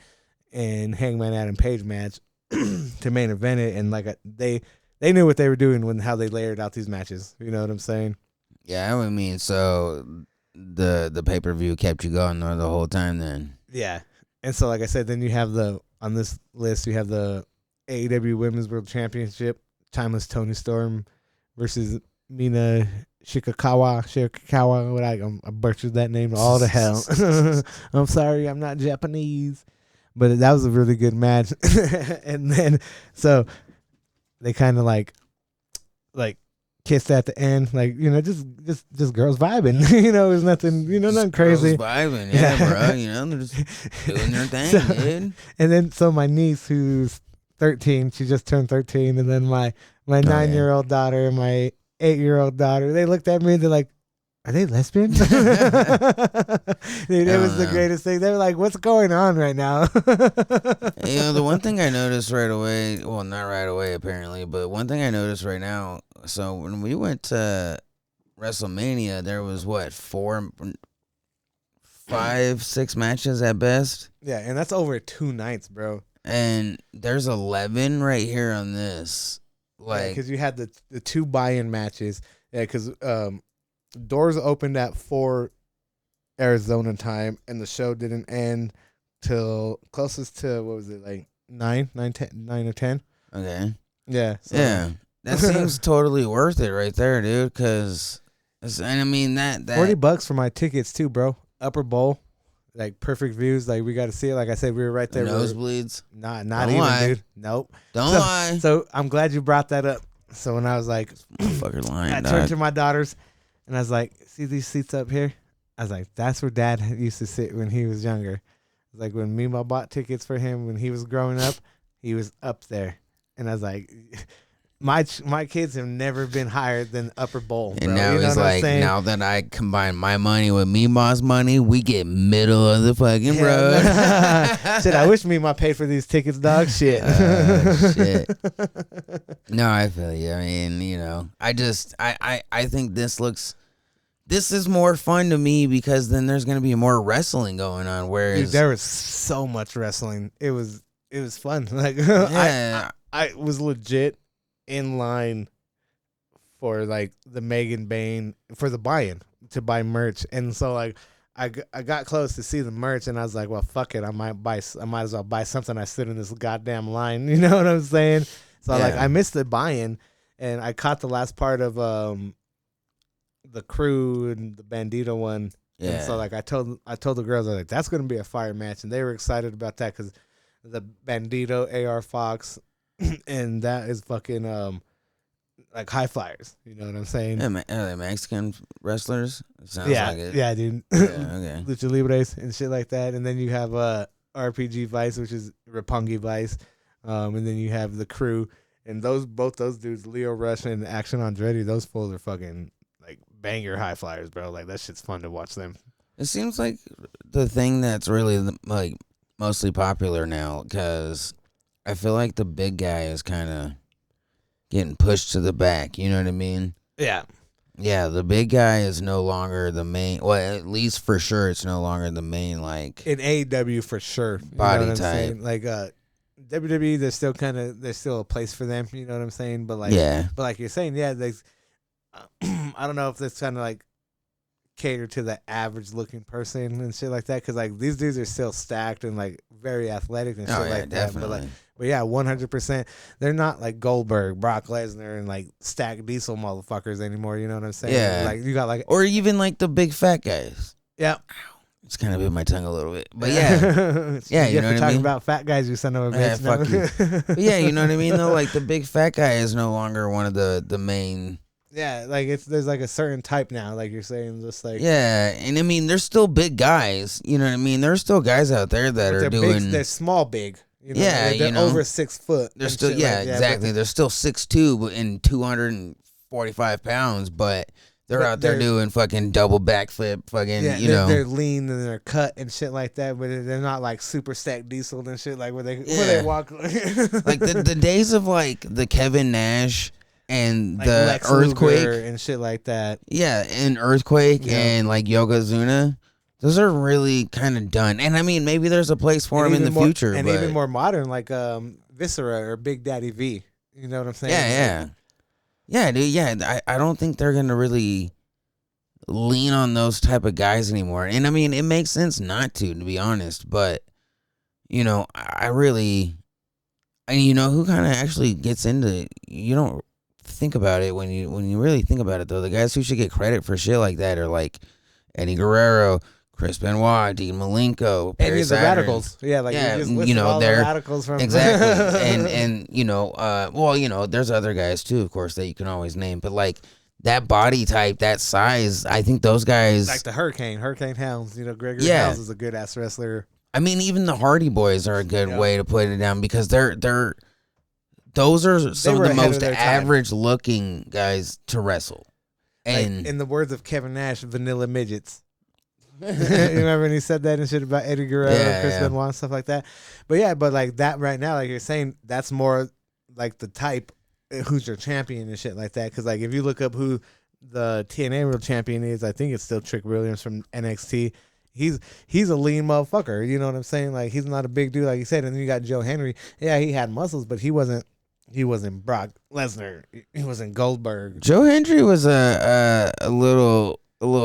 and Hangman Adam Page match to main event it. And like they they knew what they were doing when how they layered out these matches. You know what I'm saying? Yeah, I mean, so the pay-per-view kept you going the whole time then. Yeah. And so, like I said, then you have on this list, you have the AEW Women's World Championship, Timeless Toni Storm versus Mina Shirakawa. I butchered that name all to hell. I'm sorry, I'm not Japanese. But that was a really good match. And then, so they kind of like kissed at the end, like, you know, just girls vibing. You know, there's nothing, you know, nothing crazy. Girls vibing, yeah, bro. You know, they're just doing their thing, dude. And then, so my niece, who's 13, she just turned 13, and then my 9-year-old daughter and my 8-year-old daughter, they looked at me and they're like, "Are they lesbian?" Dude, it was the greatest thing. They were like, "What's going on right now?" You know, the one thing I noticed right away, well, not right away apparently, but one thing I noticed right now, so when we went to WrestleMania, there was 5, 6 matches at best. Yeah, and that's over 2 nights, bro. And there's 11 right here on this. Like, because you had the 2 buy-in matches. Yeah, because doors opened at 4 Arizona time, and the show didn't end till closest to, what was it, like 9 or 10? Okay. Yeah. So. Yeah. That seems totally worth it right there, dude, because, and I mean, that $40 for my tickets too, bro. Upper bowl, like perfect views, like we got to see it. Like I said, we were right there. Nosebleeds? Not even, lie. Dude. Nope. Don't lie. So I'm glad you brought that up. So when I was like, motherfucker lying, I turned to my daughters, and I was like, "See these seats up here?" I was like, "That's where Dad used to sit when he was younger." Like when Mima bought tickets for him when he was growing up, he was up there, and I was like, My kids have never been higher than upper bowl. Bro. And now you know he's like, now that I combine my money with Mima's money, we get middle of the fucking road. Shit, I wish Mima paid for these tickets, dog. Shit. Shit. No, I feel you. I mean, you know, I think this is more fun to me because then there's going to be more wrestling going on. Whereas dude, there was so much wrestling. It was fun. Like, yeah. I was legit in line for like the Megan Bain for the buy-in to buy merch, and so like I got close to see the merch, and I was like, well, fuck it, I might as well buy something. I stood in this goddamn line, you know what I'm saying? So like I missed the buy-in, and I caught the last part of the Crew and the Bandito one. Yeah. And so like I told the girls, I was like, that's gonna be a fire match, and they were excited about that because the Bandito, AR Fox, and that is fucking like high flyers. You know what I'm saying? Yeah, are they Mexican wrestlers? Sounds like it. Yeah, dude. Yeah, okay. Lucha Libres and shit like that. And then you have RPG Vice, which is Roppongi Vice. And then you have the Crew. And both those dudes, Leo Rush and Action Andretti, those fools are fucking like banger high flyers, bro. Like that shit's fun to watch them. It seems like the thing that's really like mostly popular now, because I feel like the big guy is kind of getting pushed to the back. You know what I mean? Yeah. Yeah, the big guy is no longer the main. Well, at least for sure, it's no longer the main, like, in AEW for sure. Body type. Like WWE, there's still a place for them. You know what I'm saying? But like, but like you're saying, yeah, I don't know if that's kind of like cater to the average looking person and shit like that, because like these dudes are still stacked and like very athletic and shit like definitely. that. But yeah, 100%. They're not like Goldberg, Brock Lesnar, and like stacked diesel motherfuckers anymore. You know what I'm saying? Yeah. Like you got like, or even like the big fat guys. Yeah. It's kind of bit my tongue a little bit, but yeah, yeah, you know what I mean. About fat guys, you son of a bitch. Fuck you. But yeah, you know what I mean. Though, like the big fat guy is no longer one of the main. Yeah, like there's like a certain type now, like you're saying, just like, yeah, and I mean there's still big guys, you know what I mean. There's still guys out there that are doing. Big, they're small, big. You know? Yeah, they're over 6 foot. They're still exactly. They're still 6'2" and 245 pounds, but they're out there doing fucking double backflip, fucking they're lean and they're cut and shit like that, but they're not like super stacked diesel and shit like where they walk like the days of like the Kevin Nash. And like the Lex Earthquake Luger and shit like that. Yeah, and Earthquake and like Yokozuna. Those are really kind of done. And I mean, maybe there's a place for them in the future. And but even more modern, like Viscera or Big Daddy V. You know what I'm saying? Yeah, dude. Yeah, I don't think they're gonna really lean on those type of guys anymore. And I mean, it makes sense not to be honest. But you know, I really, and you know, who kind of actually gets into it? You don't think about it when you really think about it though. The guys who should get credit for shit like that are like Eddie Guerrero, Chris Benoit, Dean Malenko, any of the radicals. Yeah, like you know, they're radicals from exactly. and you know, well, you know, there's other guys too, of course, that you can always name, but like that body type, that size, I think those guys like the Hurricane Helms. You know, Gregory Helms is a good ass wrestler. I mean, even the Hardy Boys are a good way to put it down because they're those are some of the most average looking guys to wrestle. And like, in the words of Kevin Nash, vanilla midgets. You remember when he said that and shit about Eddie Guerrero, Chris Benoit, and stuff like that? But like that right now, like you're saying, that's more like the type who's your champion and shit like that. Because like if you look up who the TNA World Champion is, I think it's still Trick Williams from NXT. He's a lean motherfucker. You know what I'm saying? Like he's not a big dude, like you said. And then you got Joe Henry. Yeah, he had muscles, but he wasn't Brock Lesnar. He wasn't Goldberg. Joe Hendry was a little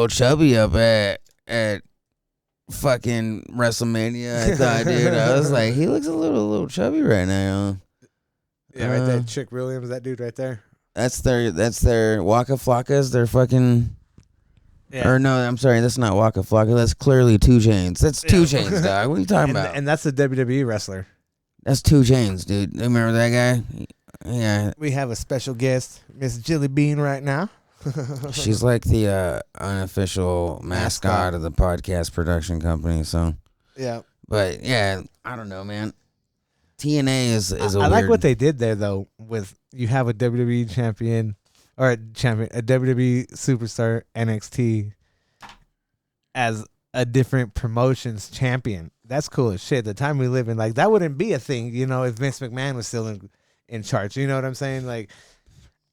chubby up at fucking WrestleMania. I thought, dude, I was like, he looks a little chubby right now. Yeah, right there, Trick Williams, that dude right there. That's their Waka Flocka's. Their fucking. Yeah. Or no, I'm sorry, that's not Waka Flocka. That's clearly 2 Chainz. That's 2 Chainz, dog. What are you talking about? And that's the WWE wrestler. That's 2 Chainz, dude. Remember that guy? Yeah. We have a special guest, Miss Jilly Bean, right now. She's like the unofficial mascot of the podcast production company. So yeah. But yeah, I don't know, man. TNA is a I like what they did there though. With you have a WWE champion or a WWE superstar NXT as a different promotions champion. That's cool as shit. The time we live in, like that wouldn't be a thing, you know, if Vince McMahon was still in charge. You know what I'm saying? Like,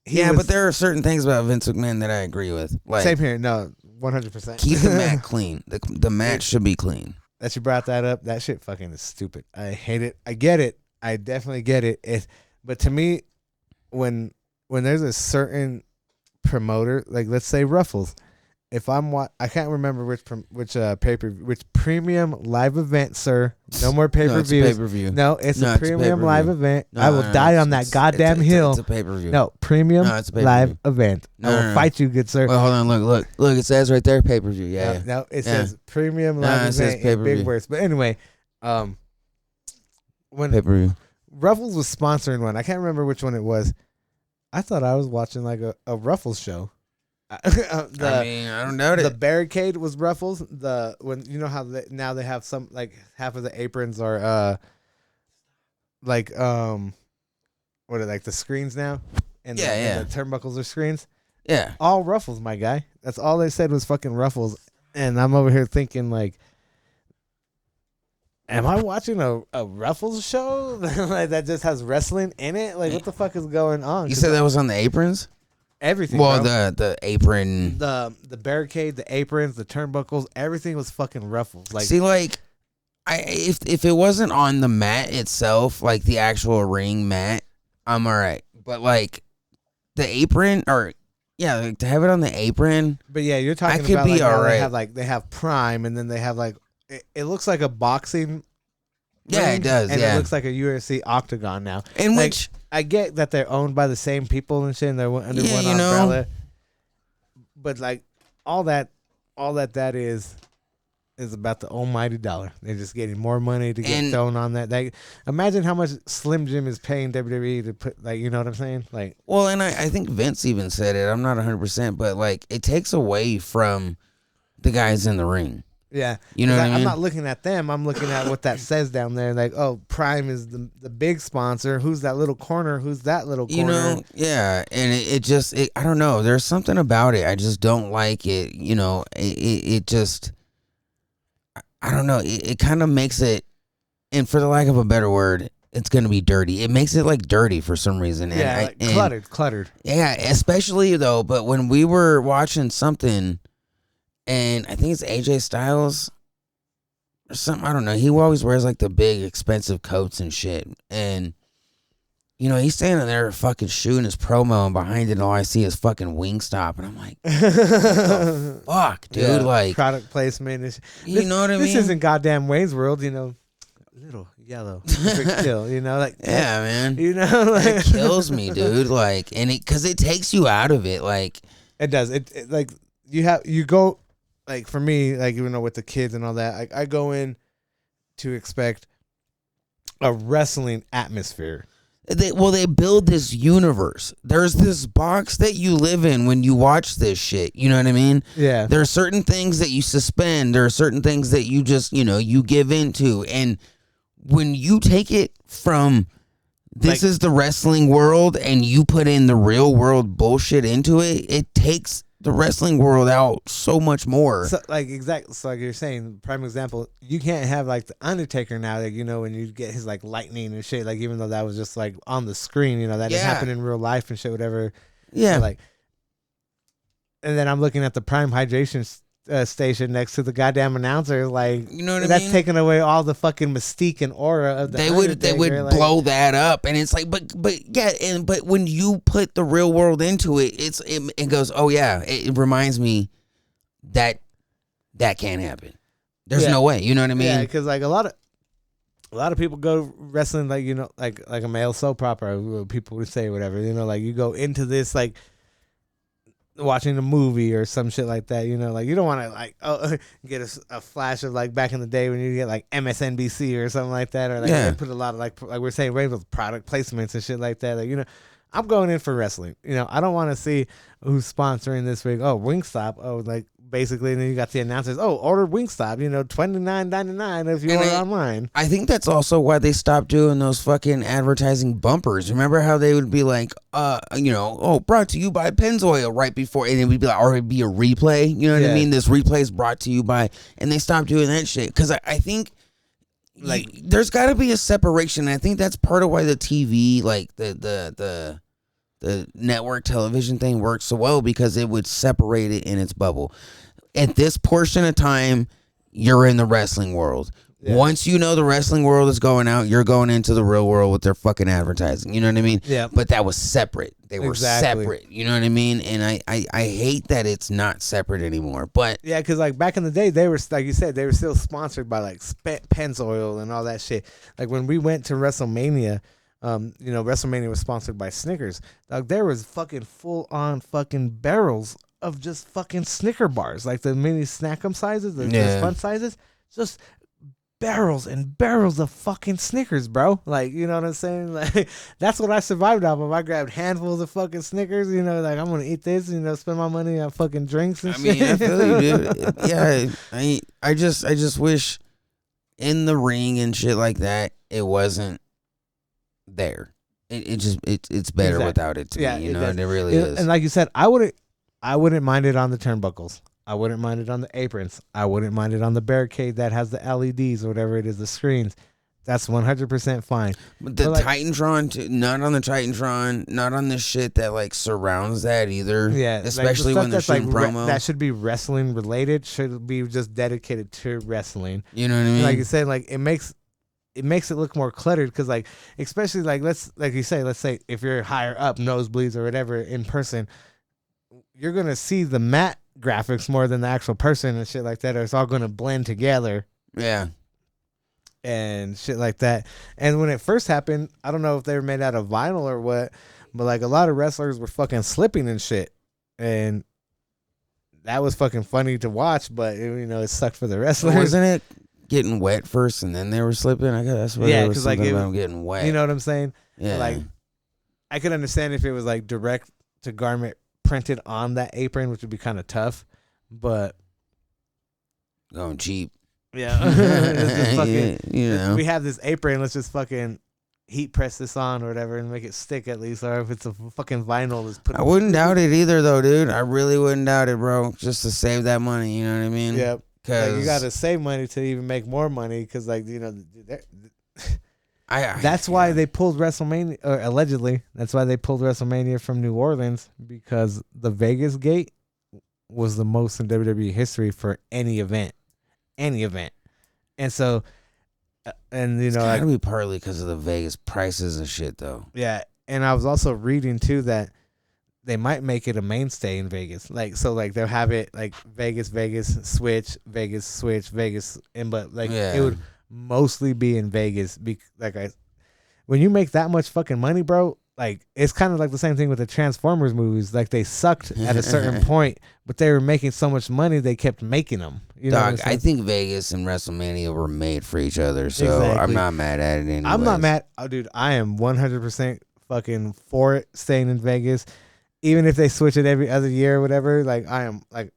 but there are certain things about Vince McMahon that I agree with. Like, same here. No, 100%. Keep the mat clean. The mat should be clean. That you brought that up. That shit fucking is stupid. I hate it. I get it. I definitely get it. But to me, when there's a certain promoter, like let's say Ruffles, if I can't remember which premium live event, sir. No more pay-per-views. No, it's a pay-per-view. No, it's a premium live event. I will die on that goddamn hill. It's a pay-per-view. No, premium live event. I will fight you, good sir. Wait, hold on. Look. It says right there, pay-per-view. Yeah. No, it says premium live event in big words. But anyway, when pay-per-view. Ruffles was sponsoring one, I can't remember which one it was. I thought I was watching like a Ruffles show. I mean, I don't know. The barricade was Ruffles. When you know how now they have some like half of the aprons are what are like the screens now, and and the turnbuckles are screens. Yeah, all Ruffles, my guy. That's all they said was fucking Ruffles, and I'm over here thinking like, am I watching a Ruffles show like that just has wrestling in it? Like, what the fuck is going on? You said that was on the aprons? Everything. Well, bro. the apron, the barricade, the aprons, the turnbuckles, everything was fucking Ruffles. Like, see, like, if it wasn't on the mat itself, like the actual ring mat, I'm all right. But like the apron, like, to have it on the apron. But yeah, you're talking about be like, all right. They have Prime, and then they have like it looks like a boxing. Yeah, it does. And it looks like a UFC octagon now. In like, which I get that they're owned by the same people and shit, and they're under one umbrella. But like all that is about the almighty dollar. They're just getting more money to get thrown on that. Like, imagine how much Slim Jim is paying WWE to put, like, you know what I'm saying? Like, well, and I think Vince even said it. I'm not 100%, but like it takes away from the guys in the ring. Yeah, you know what I mean? I'm not looking at them. I'm looking at what that says down there. Like, oh, Prime is the big sponsor. Who's that little corner? Who's that little corner? You know, yeah. And it just, I don't know. There's something about it. I just don't like it. You know, it just, I don't know. It kind of makes it, and for the lack of a better word, it's going to be dirty. It makes it like dirty for some reason. Yeah, and cluttered. Yeah, especially though. But when we were watching something, and I think it's AJ Styles or something. I don't know. He always wears like the big expensive coats and shit. And he's standing there fucking shooting his promo, and behind it all I see is fucking Wingstop, and I'm like, what the fuck, dude? Yeah, like product placement. You know what I mean? This isn't goddamn Wayne's World, little yellow kill, like yeah, man. Like it kills me, dude. Like, and because it takes you out of it, like it does. It like you go, like for me, like with the kids and all that, I go in to expect a wrestling atmosphere. They build this universe. There's this box that you live in when you watch this shit. You know what I mean? Yeah. There are certain things that you suspend. There are certain things that you just, you give into. And when you take it from this is the wrestling world and you put in the real world bullshit into it, it takes the wrestling world out so much more. So, exactly. So, like you're saying, prime example, you can't have like the Undertaker now. Like when you get his like lightning and shit. Like even though that was just like on the screen, that didn't happen in real life and shit, whatever. Yeah. So, and then I'm looking at the Prime Hydration station next to the goddamn announcer. Like that's taking away all the fucking mystique and aura of the. They would blow that up, and it's like, but when you put the real world into it, it goes, oh yeah, it reminds me that can't happen. There's no way. You know what I mean? Yeah, because like a lot of people go wrestling like a male soap opera. People would say whatever. Like you go into this like watching a movie or some shit like that, like you don't want to get a flash of like back in the day when you get like MSNBC or something like that, or like they put a lot of like we're saying with product placements and shit like that. Like I'm going in for wrestling. I don't want to see who's sponsoring this week. Oh, Wingstop. Oh, like basically, and then you got the announcers. Oh, order Wingstop. $29.99 if you order online. I think that's also why they stopped doing those fucking advertising bumpers. Remember how they would be like, brought to you by Pennzoil right before, and it would be like, or it'd be a replay. You know what I mean? This replay is brought to you by, and they stopped doing that shit because I think. Like there's got to be a separation. I think that's part of why the TV, like the network television thing works so well, because it would separate it in its bubble. At this portion of time, you're in the wrestling world. Yeah. Once the wrestling world is going out, you're going into the real world with their fucking advertising. You know what I mean? Yeah. But that was separate. They were separate. You know what I mean? And I hate that it's not separate anymore. But yeah, because like back in the day, they were, like you said, they were still sponsored by like Pennzoil and all that shit. Like when we went to WrestleMania, WrestleMania was sponsored by Snickers. Like there was fucking full on fucking barrels of just fucking Snicker bars, like the mini Snack'em sizes, the fun sizes, just barrels and barrels of fucking Snickers, bro. Like, you know what I'm saying? Like, that's what I survived off of. I grabbed handfuls of fucking Snickers, like I'm gonna eat this, spend my money on fucking drinks and shit. I feel you, dude. Yeah, I just wish in the ring and shit like that, it wasn't there. It's better without it to me. It really is. And like you said, I wouldn't mind it on the turnbuckles. I wouldn't mind it on the aprons. I wouldn't mind it on the barricade that has the LEDs or whatever it is, the screens. That's 100% fine. But the Titantron, not on the Titantron, not on the shit that like surrounds that either. Yeah, especially when they're shooting promo. That should be wrestling related. Should be just dedicated to wrestling. You know what I mean? Like you said, like it makes it look more cluttered because like especially like let's say if you're higher up, nosebleeds or whatever in person, you're gonna see the mat graphics more than the actual person and shit like that, or it's all gonna blend together. Yeah. And shit like that. And when it first happened, I don't know if they were made out of vinyl or what, but like a lot of wrestlers were fucking slipping and shit. And that was fucking funny to watch, but it sucked for the wrestlers. Wasn't it getting wet first and then they were slipping? I guess that's what it was, like about getting wet. You know what I'm saying? Yeah. Like I could understand if it was like direct to garment printed on that apron, which would be kind of tough, but going cheap. Yeah. It's just fucking, we have this apron, let's just fucking heat press this on or whatever and make it stick at least. Or if it's a fucking vinyl, let's put. I wouldn't doubt it either, though, dude. I really wouldn't doubt it, bro. Just to save that money, you know what I mean? Yep. Like you got to save money to even make more money, because that's why they pulled WrestleMania, or allegedly, that's why they pulled WrestleMania from New Orleans, because the Vegas gate was the most in WWE history for any event. And so And it's gotta be partly because of the Vegas prices and shit, though. Yeah, and I was also reading too that they might make it a mainstay in Vegas. Like they'll have it like Vegas, switch, Vegas, and but it would mostly be in Vegas. When you make that much fucking money, bro, like it's kind of like the same thing with the Transformers movies. Like they sucked at a certain point, but they were making so much money they kept making them. You know, I think Vegas and WrestleMania were made for each other, so exactly. I'm not mad at it anyways. I'm not mad. Oh, dude, I am 100% fucking for it staying in Vegas. Even if they switch it every other year or whatever, like I am like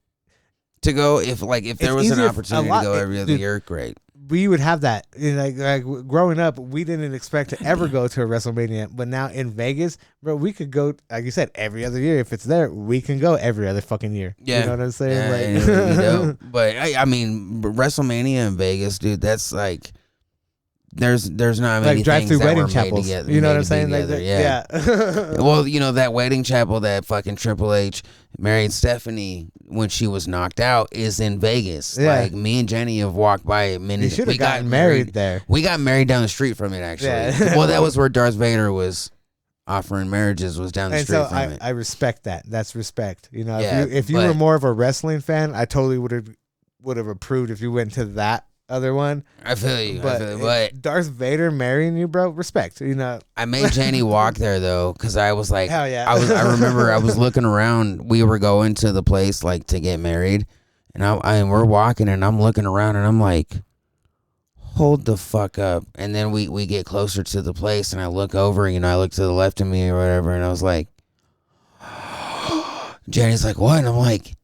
to go if there was an opportunity to go every other year, great. We would have that. Like growing up, we didn't expect to ever go to a WrestleMania, but now in Vegas, bro, we could go. Like you said, every other year. If it's there, we can go every other fucking year. Yeah, you know what I'm saying? Yeah, but I mean, WrestleMania in Vegas, dude. That's like. There's not many like drive-through wedding chapels. Together, you know what I'm saying? Together, yeah. Well, that wedding chapel that fucking Triple H married Stephanie when she was knocked out is in Vegas. Yeah. Like me and Jenny have walked by it many. You should have gotten married there. We got married down the street from it, actually. Yeah. Well, that was where Darth Vader was offering marriages. Was down the street from it. I respect that. That's respect. If you were more of a wrestling fan, I totally would have approved if you went to that. Other one, I feel you. But Darth Vader marrying you, bro, respect. I made Jenny walk there though, because I was like, hell yeah. I remember I was looking around. We were going to the place like to get married, and we're walking, and I'm looking around, and I'm like, hold the fuck up. And then we get closer to the place, and I look over, I look to the left of me or whatever, and I was like, Jenny's like, what? And I'm like,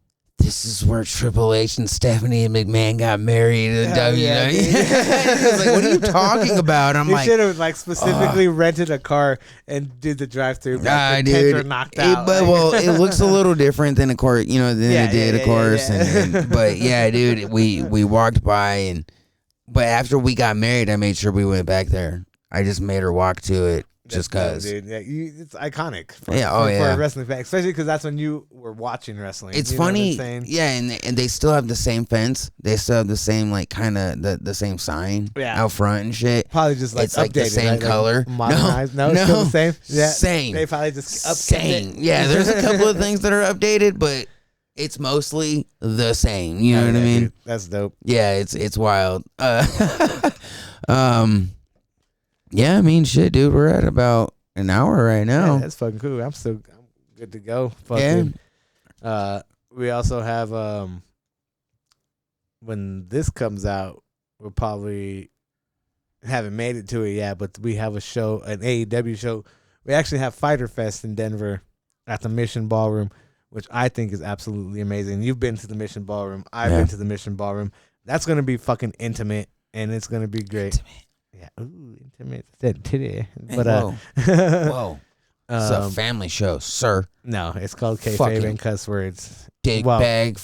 this is where Triple H and Stephanie and McMahon got married in WWE. Yeah, He was like, what are you talking about? I'm like, you should have specifically rented a car and did the drive-through. Dude, knocked out. It looks a little different than of course, than it did, of course. Yeah. But yeah, dude, we walked by but after we got married, I made sure we went back there. I just made her walk to it. Just cause, dude, it's iconic. For a wrestling fan, especially because that's when you were watching wrestling. It's funny, yeah, and they still have the same fence. They still have the same kind of the same sign out front and shit. Probably just it's updated, the same color. Modernized. No, it's still the same. Yeah, same. They probably just same. Yeah, there's a couple of things that are updated, but it's mostly the same. You know what I mean? Dude, that's dope. Yeah, it's wild. Yeah, I mean, shit, dude. We're at about an hour right now. Yeah, that's fucking cool. I'm good to go. Fucking, we also have when this comes out, we'll probably haven't made it to it yet, but we have a show, an AEW show. We actually have Fyter Fest in Denver at the Mission Ballroom, which I think is absolutely amazing. You've been to the Mission Ballroom. I've been to the Mission Ballroom. That's gonna be fucking intimate, and it's gonna be great. Intimate. Yeah, intimate. Today. But whoa. It's a family show, sir. No, it's called Kayfabe and cuss words. Dick bag.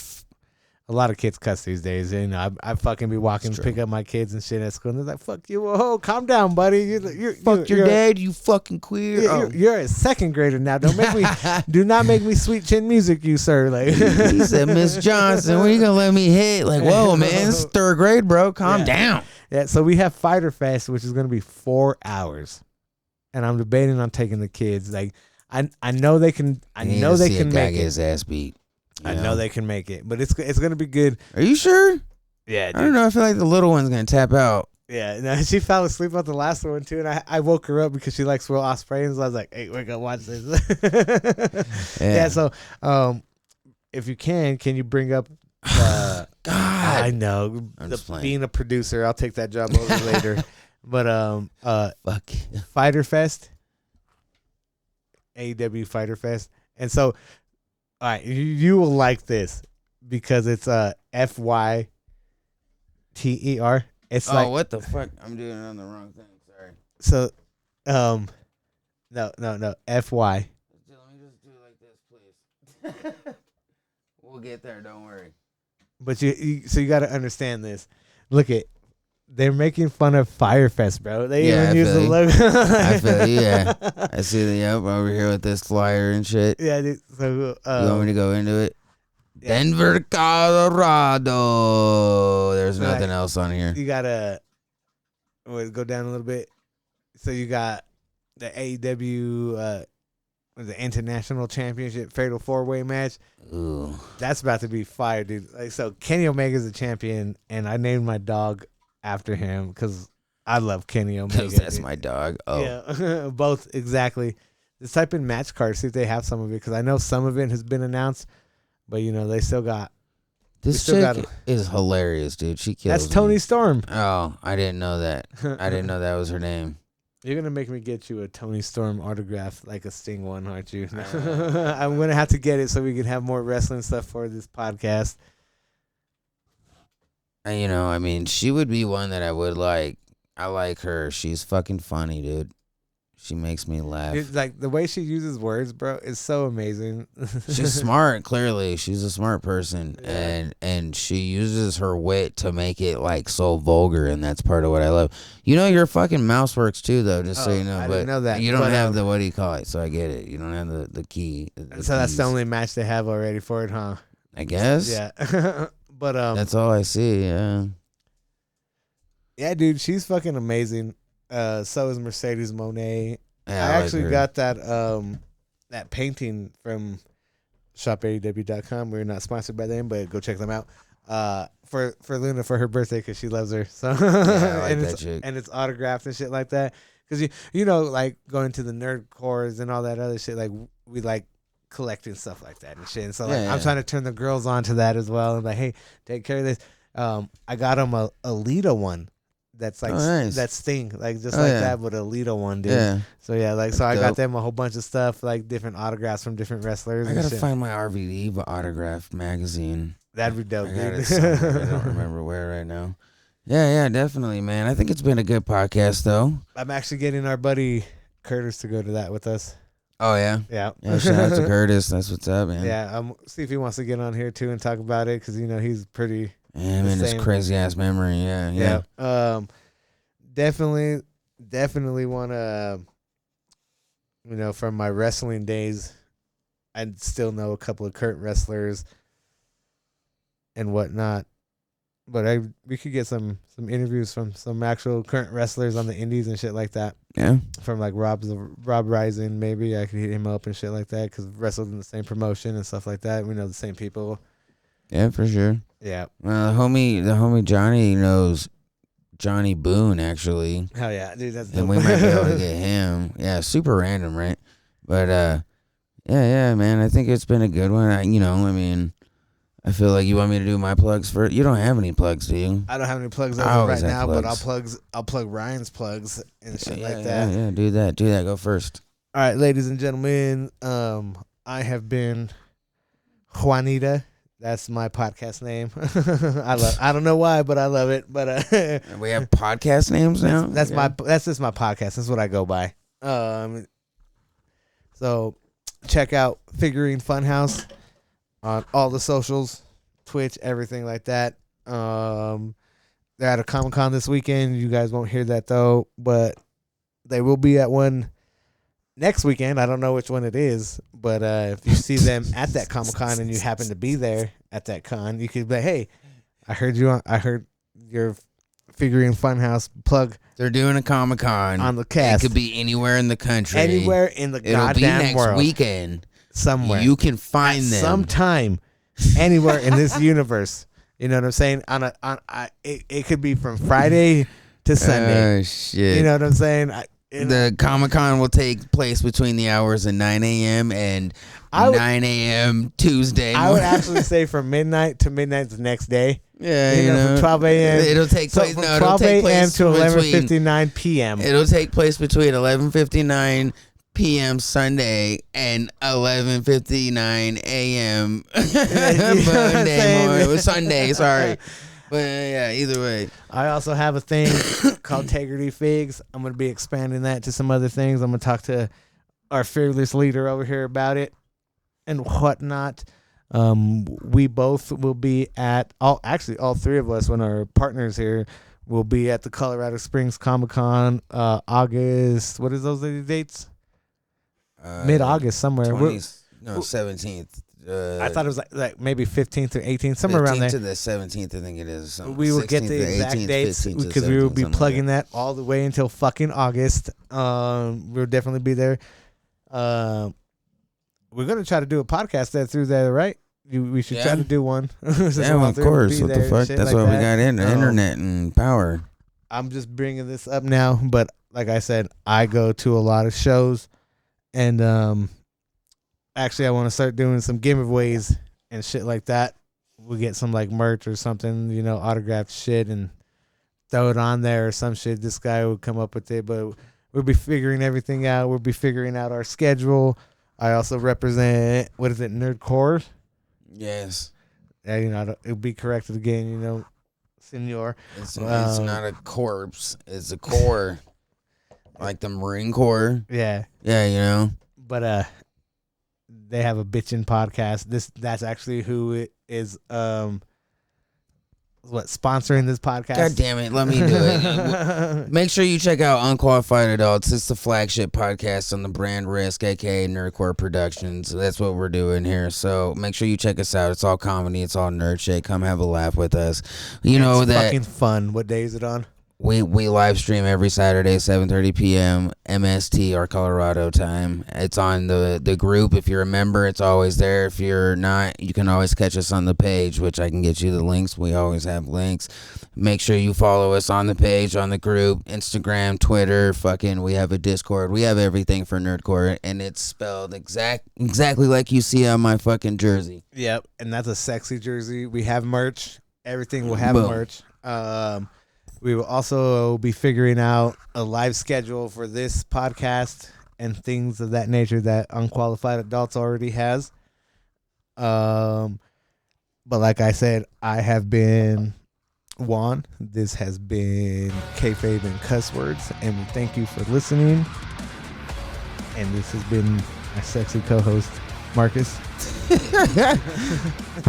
A lot of kids cuss these days. I fucking be walking to pick up my kids and shit at school, and they're like, "Fuck you, whoa, calm down, buddy. You're your dad, you fucking queer. You're a second grader now. Do not make me sweet chin music, you sir." Like he said, Miss Johnson, when you gonna let me hit? Like, whoa, man, this is third grade, bro. Calm down. Yeah, so we have Fyter Fest, which is going to be 4 hours, and I'm debating on taking the kids. Like, I know they can. I know they can make it. Get his ass beat. I know they can make it, but it's going to be good. Are you sure? Yeah, dude. I don't know. I feel like the little one's going to tap out. Yeah, no, she fell asleep on the last one too, and I woke her up because she likes Will Ospreay, and so I was like, "Hey, we're gonna watch this." Yeah. So, if you can you bring up? God, I know. Being a producer, I'll take that job over later. But fuck Fyter Fest, AEW Fyter Fest, and so, all right, you will like this because it's FYTER. It's what the fuck? I'm doing it on the wrong thing. Sorry. So, no, FY. Let me just do it like this, please. We'll get there. Don't worry. But you got to understand this. Look they're making fun of Fyter Fest, bro. They even use the logo. I feel you, yeah. I see the over here with this flyer and shit. Yeah, dude. So you want me to go into it? Yeah. Denver, Colorado. There's nothing else on here. You gotta. We'll go down a little bit. So you got the AEW, the International Championship Fatal 4-Way match. Ooh. That's about to be fire, dude. Like, so Kenny Omega's the champion, and I named my dog after him because I love Kenny Omega. Because that's my dog. Oh. Yeah, both, exactly. Just type in match cards, see if they have some of it, because I know some of it has been announced, but, they still got... This chick is hilarious, dude. She kills That's Tony Storm. Oh, I didn't know that. I didn't know that was her name. You're going to make me get you a Tony Storm autograph, like a Sting one, aren't you? I'm going to have to get it so we can have more wrestling stuff for this podcast. And, she would be one that I would like. I like her. She's fucking funny, dude. She makes me laugh. It's like the way she uses words, bro, is so amazing. She's smart, clearly. She's a smart person. Yeah. And she uses her wit to make it like so vulgar, and that's part of what I love. Your fucking mouse works too, though, just so you know. I but didn't know that. You don't have the, what do you call it? So I get it. You don't have the key. So that's the only match they have already for it, huh? I guess. Yeah. But that's all I see, yeah. Yeah, dude, she's fucking amazing. So is Mercedes Moné. Yeah, I actually got that painting from shopaew.com. We're not sponsored by them, but go check them out. For Luna for her birthday because she loves her. So I like that chick. And it's autographed and shit like that. Because like going to the nerd cores and all that other shit. Like we like collecting stuff like that and shit. And so I'm trying to turn the girls on to that as well. And like, hey, take care of this. I got them a Lita one. That's like nice. That Sting, like just that, but a Lita one, dude. Yeah. So yeah, like so I got them a whole bunch of stuff, like different autographs from different wrestlers. I gotta find my RVD autograph magazine. That'd be dope, dude. I don't remember where right now. Yeah, definitely, man. I think it's been a good podcast, though. I'm actually getting our buddy Curtis to go to that with us. Oh yeah, yeah. Shout out to Curtis. That's what's up, man. Yeah, see if he wants to get on here too and talk about it because he's pretty. And his crazy ass memory, yeah. Definitely want to, from my wrestling days, I still know a couple of current wrestlers and whatnot. But we could get some interviews from some actual current wrestlers on the indies and shit like that. Yeah. From like Rob Rising, maybe I could hit him up and shit like that because wrestled in the same promotion and stuff like that. We know the same people. Yeah, for sure. Yeah. Well, the homie Johnny knows Johnny Boone, actually. Hell yeah, dude, that's dope. And we might be able to get him. Yeah, super random, right? But yeah, man, I think it's been a good one. I feel like you want me to do my plugs first. You don't have any plugs, do you? I don't have any plugs right now, but I'll plug Ryan's plugs and shit like that. Yeah, do that. Go first. All right, ladies and gentlemen, I have been Juanita. That's my podcast name. I don't know why, but I love it. But we have podcast names now. That's just my podcast. That's what I go by. So check out Figurine Funhouse on all the socials, Twitch, everything like that. They're at a Comic-Con this weekend. You guys won't hear that though, but they will be at one next weekend. I don't know which one it is, but if you see them at that Comic-Con and you happen to be there at that con, you could be like, hey, I heard your Figurine Funhouse plug. They're doing a Comic-Con on the cast. It could be anywhere in the country. Anywhere in the goddamn world. It'll be next weekend. Somewhere. You can find them. Sometime. Anywhere in this universe. You know what I'm saying? It could be from Friday to Sunday. Oh, shit. You know what I'm saying? The Comic-Con will take place between the hours of 9 a.m. and 9 a.m. Tuesday morning. I would actually say from midnight to midnight the next day. Yeah, from 12 a.m. It'll take place. From 12 a.m. to 11:59 p.m. It'll take place between 11:59 p.m. Sunday and 11:59 a.m. Monday morning. Sunday, sorry. But yeah, either way. I also have a thing called Tegrity Figs. I'm going to be expanding that to some other things. I'm going to talk to our fearless leader over here about it and whatnot. We both will be at all three of us, when our partners here, will be at the Colorado Springs Comic-Con August. What is those dates? Mid-August somewhere. 17th. I thought it was like maybe 15th or 18th, somewhere around there. 15th to the 17th, I think it is. We will get the exact 18th, dates because we will be plugging that all the way until fucking August. We'll definitely be there. We're gonna try to do a podcast through there, right? We should try to do one. Yeah, of course. What the fuck? That's why we got internet and power. I'm just bringing this up now, but like I said, I go to a lot of shows, and actually, I want to start doing some giveaways and shit like that. We'll get some like merch or something, autographed shit, and throw it on there or some shit. This guy will come up with it, but we'll be figuring everything out. We'll be figuring out our schedule. I also represent, Nerdcore? Yes. Yeah, it'll be corrected again, senor. It's not a corpse. It's a core. Like the Marine Corps. Yeah. Yeah, But they have a bitchin' podcast. That's actually who it is sponsoring this podcast. God damn it, let me do it. Make sure you check out Unqualified Adults. It's the flagship podcast on the brand Risk, aka Nerdcore Productions. That's what we're doing here. So make sure you check us out. It's all comedy, it's all nerd shit. Come have a laugh with us. It's fucking fun. What day is it on? We live stream every Saturday, 7:30 p.m. MST or Colorado time. It's on the group. If you're a member, it's always there. If you're not, you can always catch us on the page, which I can get you the links. We always have links. Make sure you follow us on the page, on the group, Instagram, Twitter. We have a Discord. We have everything for Nerdcore, and it's spelled exactly like you see on my fucking jersey. Yep, and that's a sexy jersey. We have merch. Everything will have merch. We will also be figuring out a live schedule for this podcast and things of that nature that Unqualified Adults already has. But like I said, I have been Juan. This has been Kayfabe and Cuss Words, and we thank you for listening. And this has been my sexy co-host, Marcus.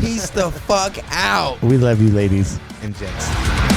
Peace the fuck out. We love you, ladies and gents.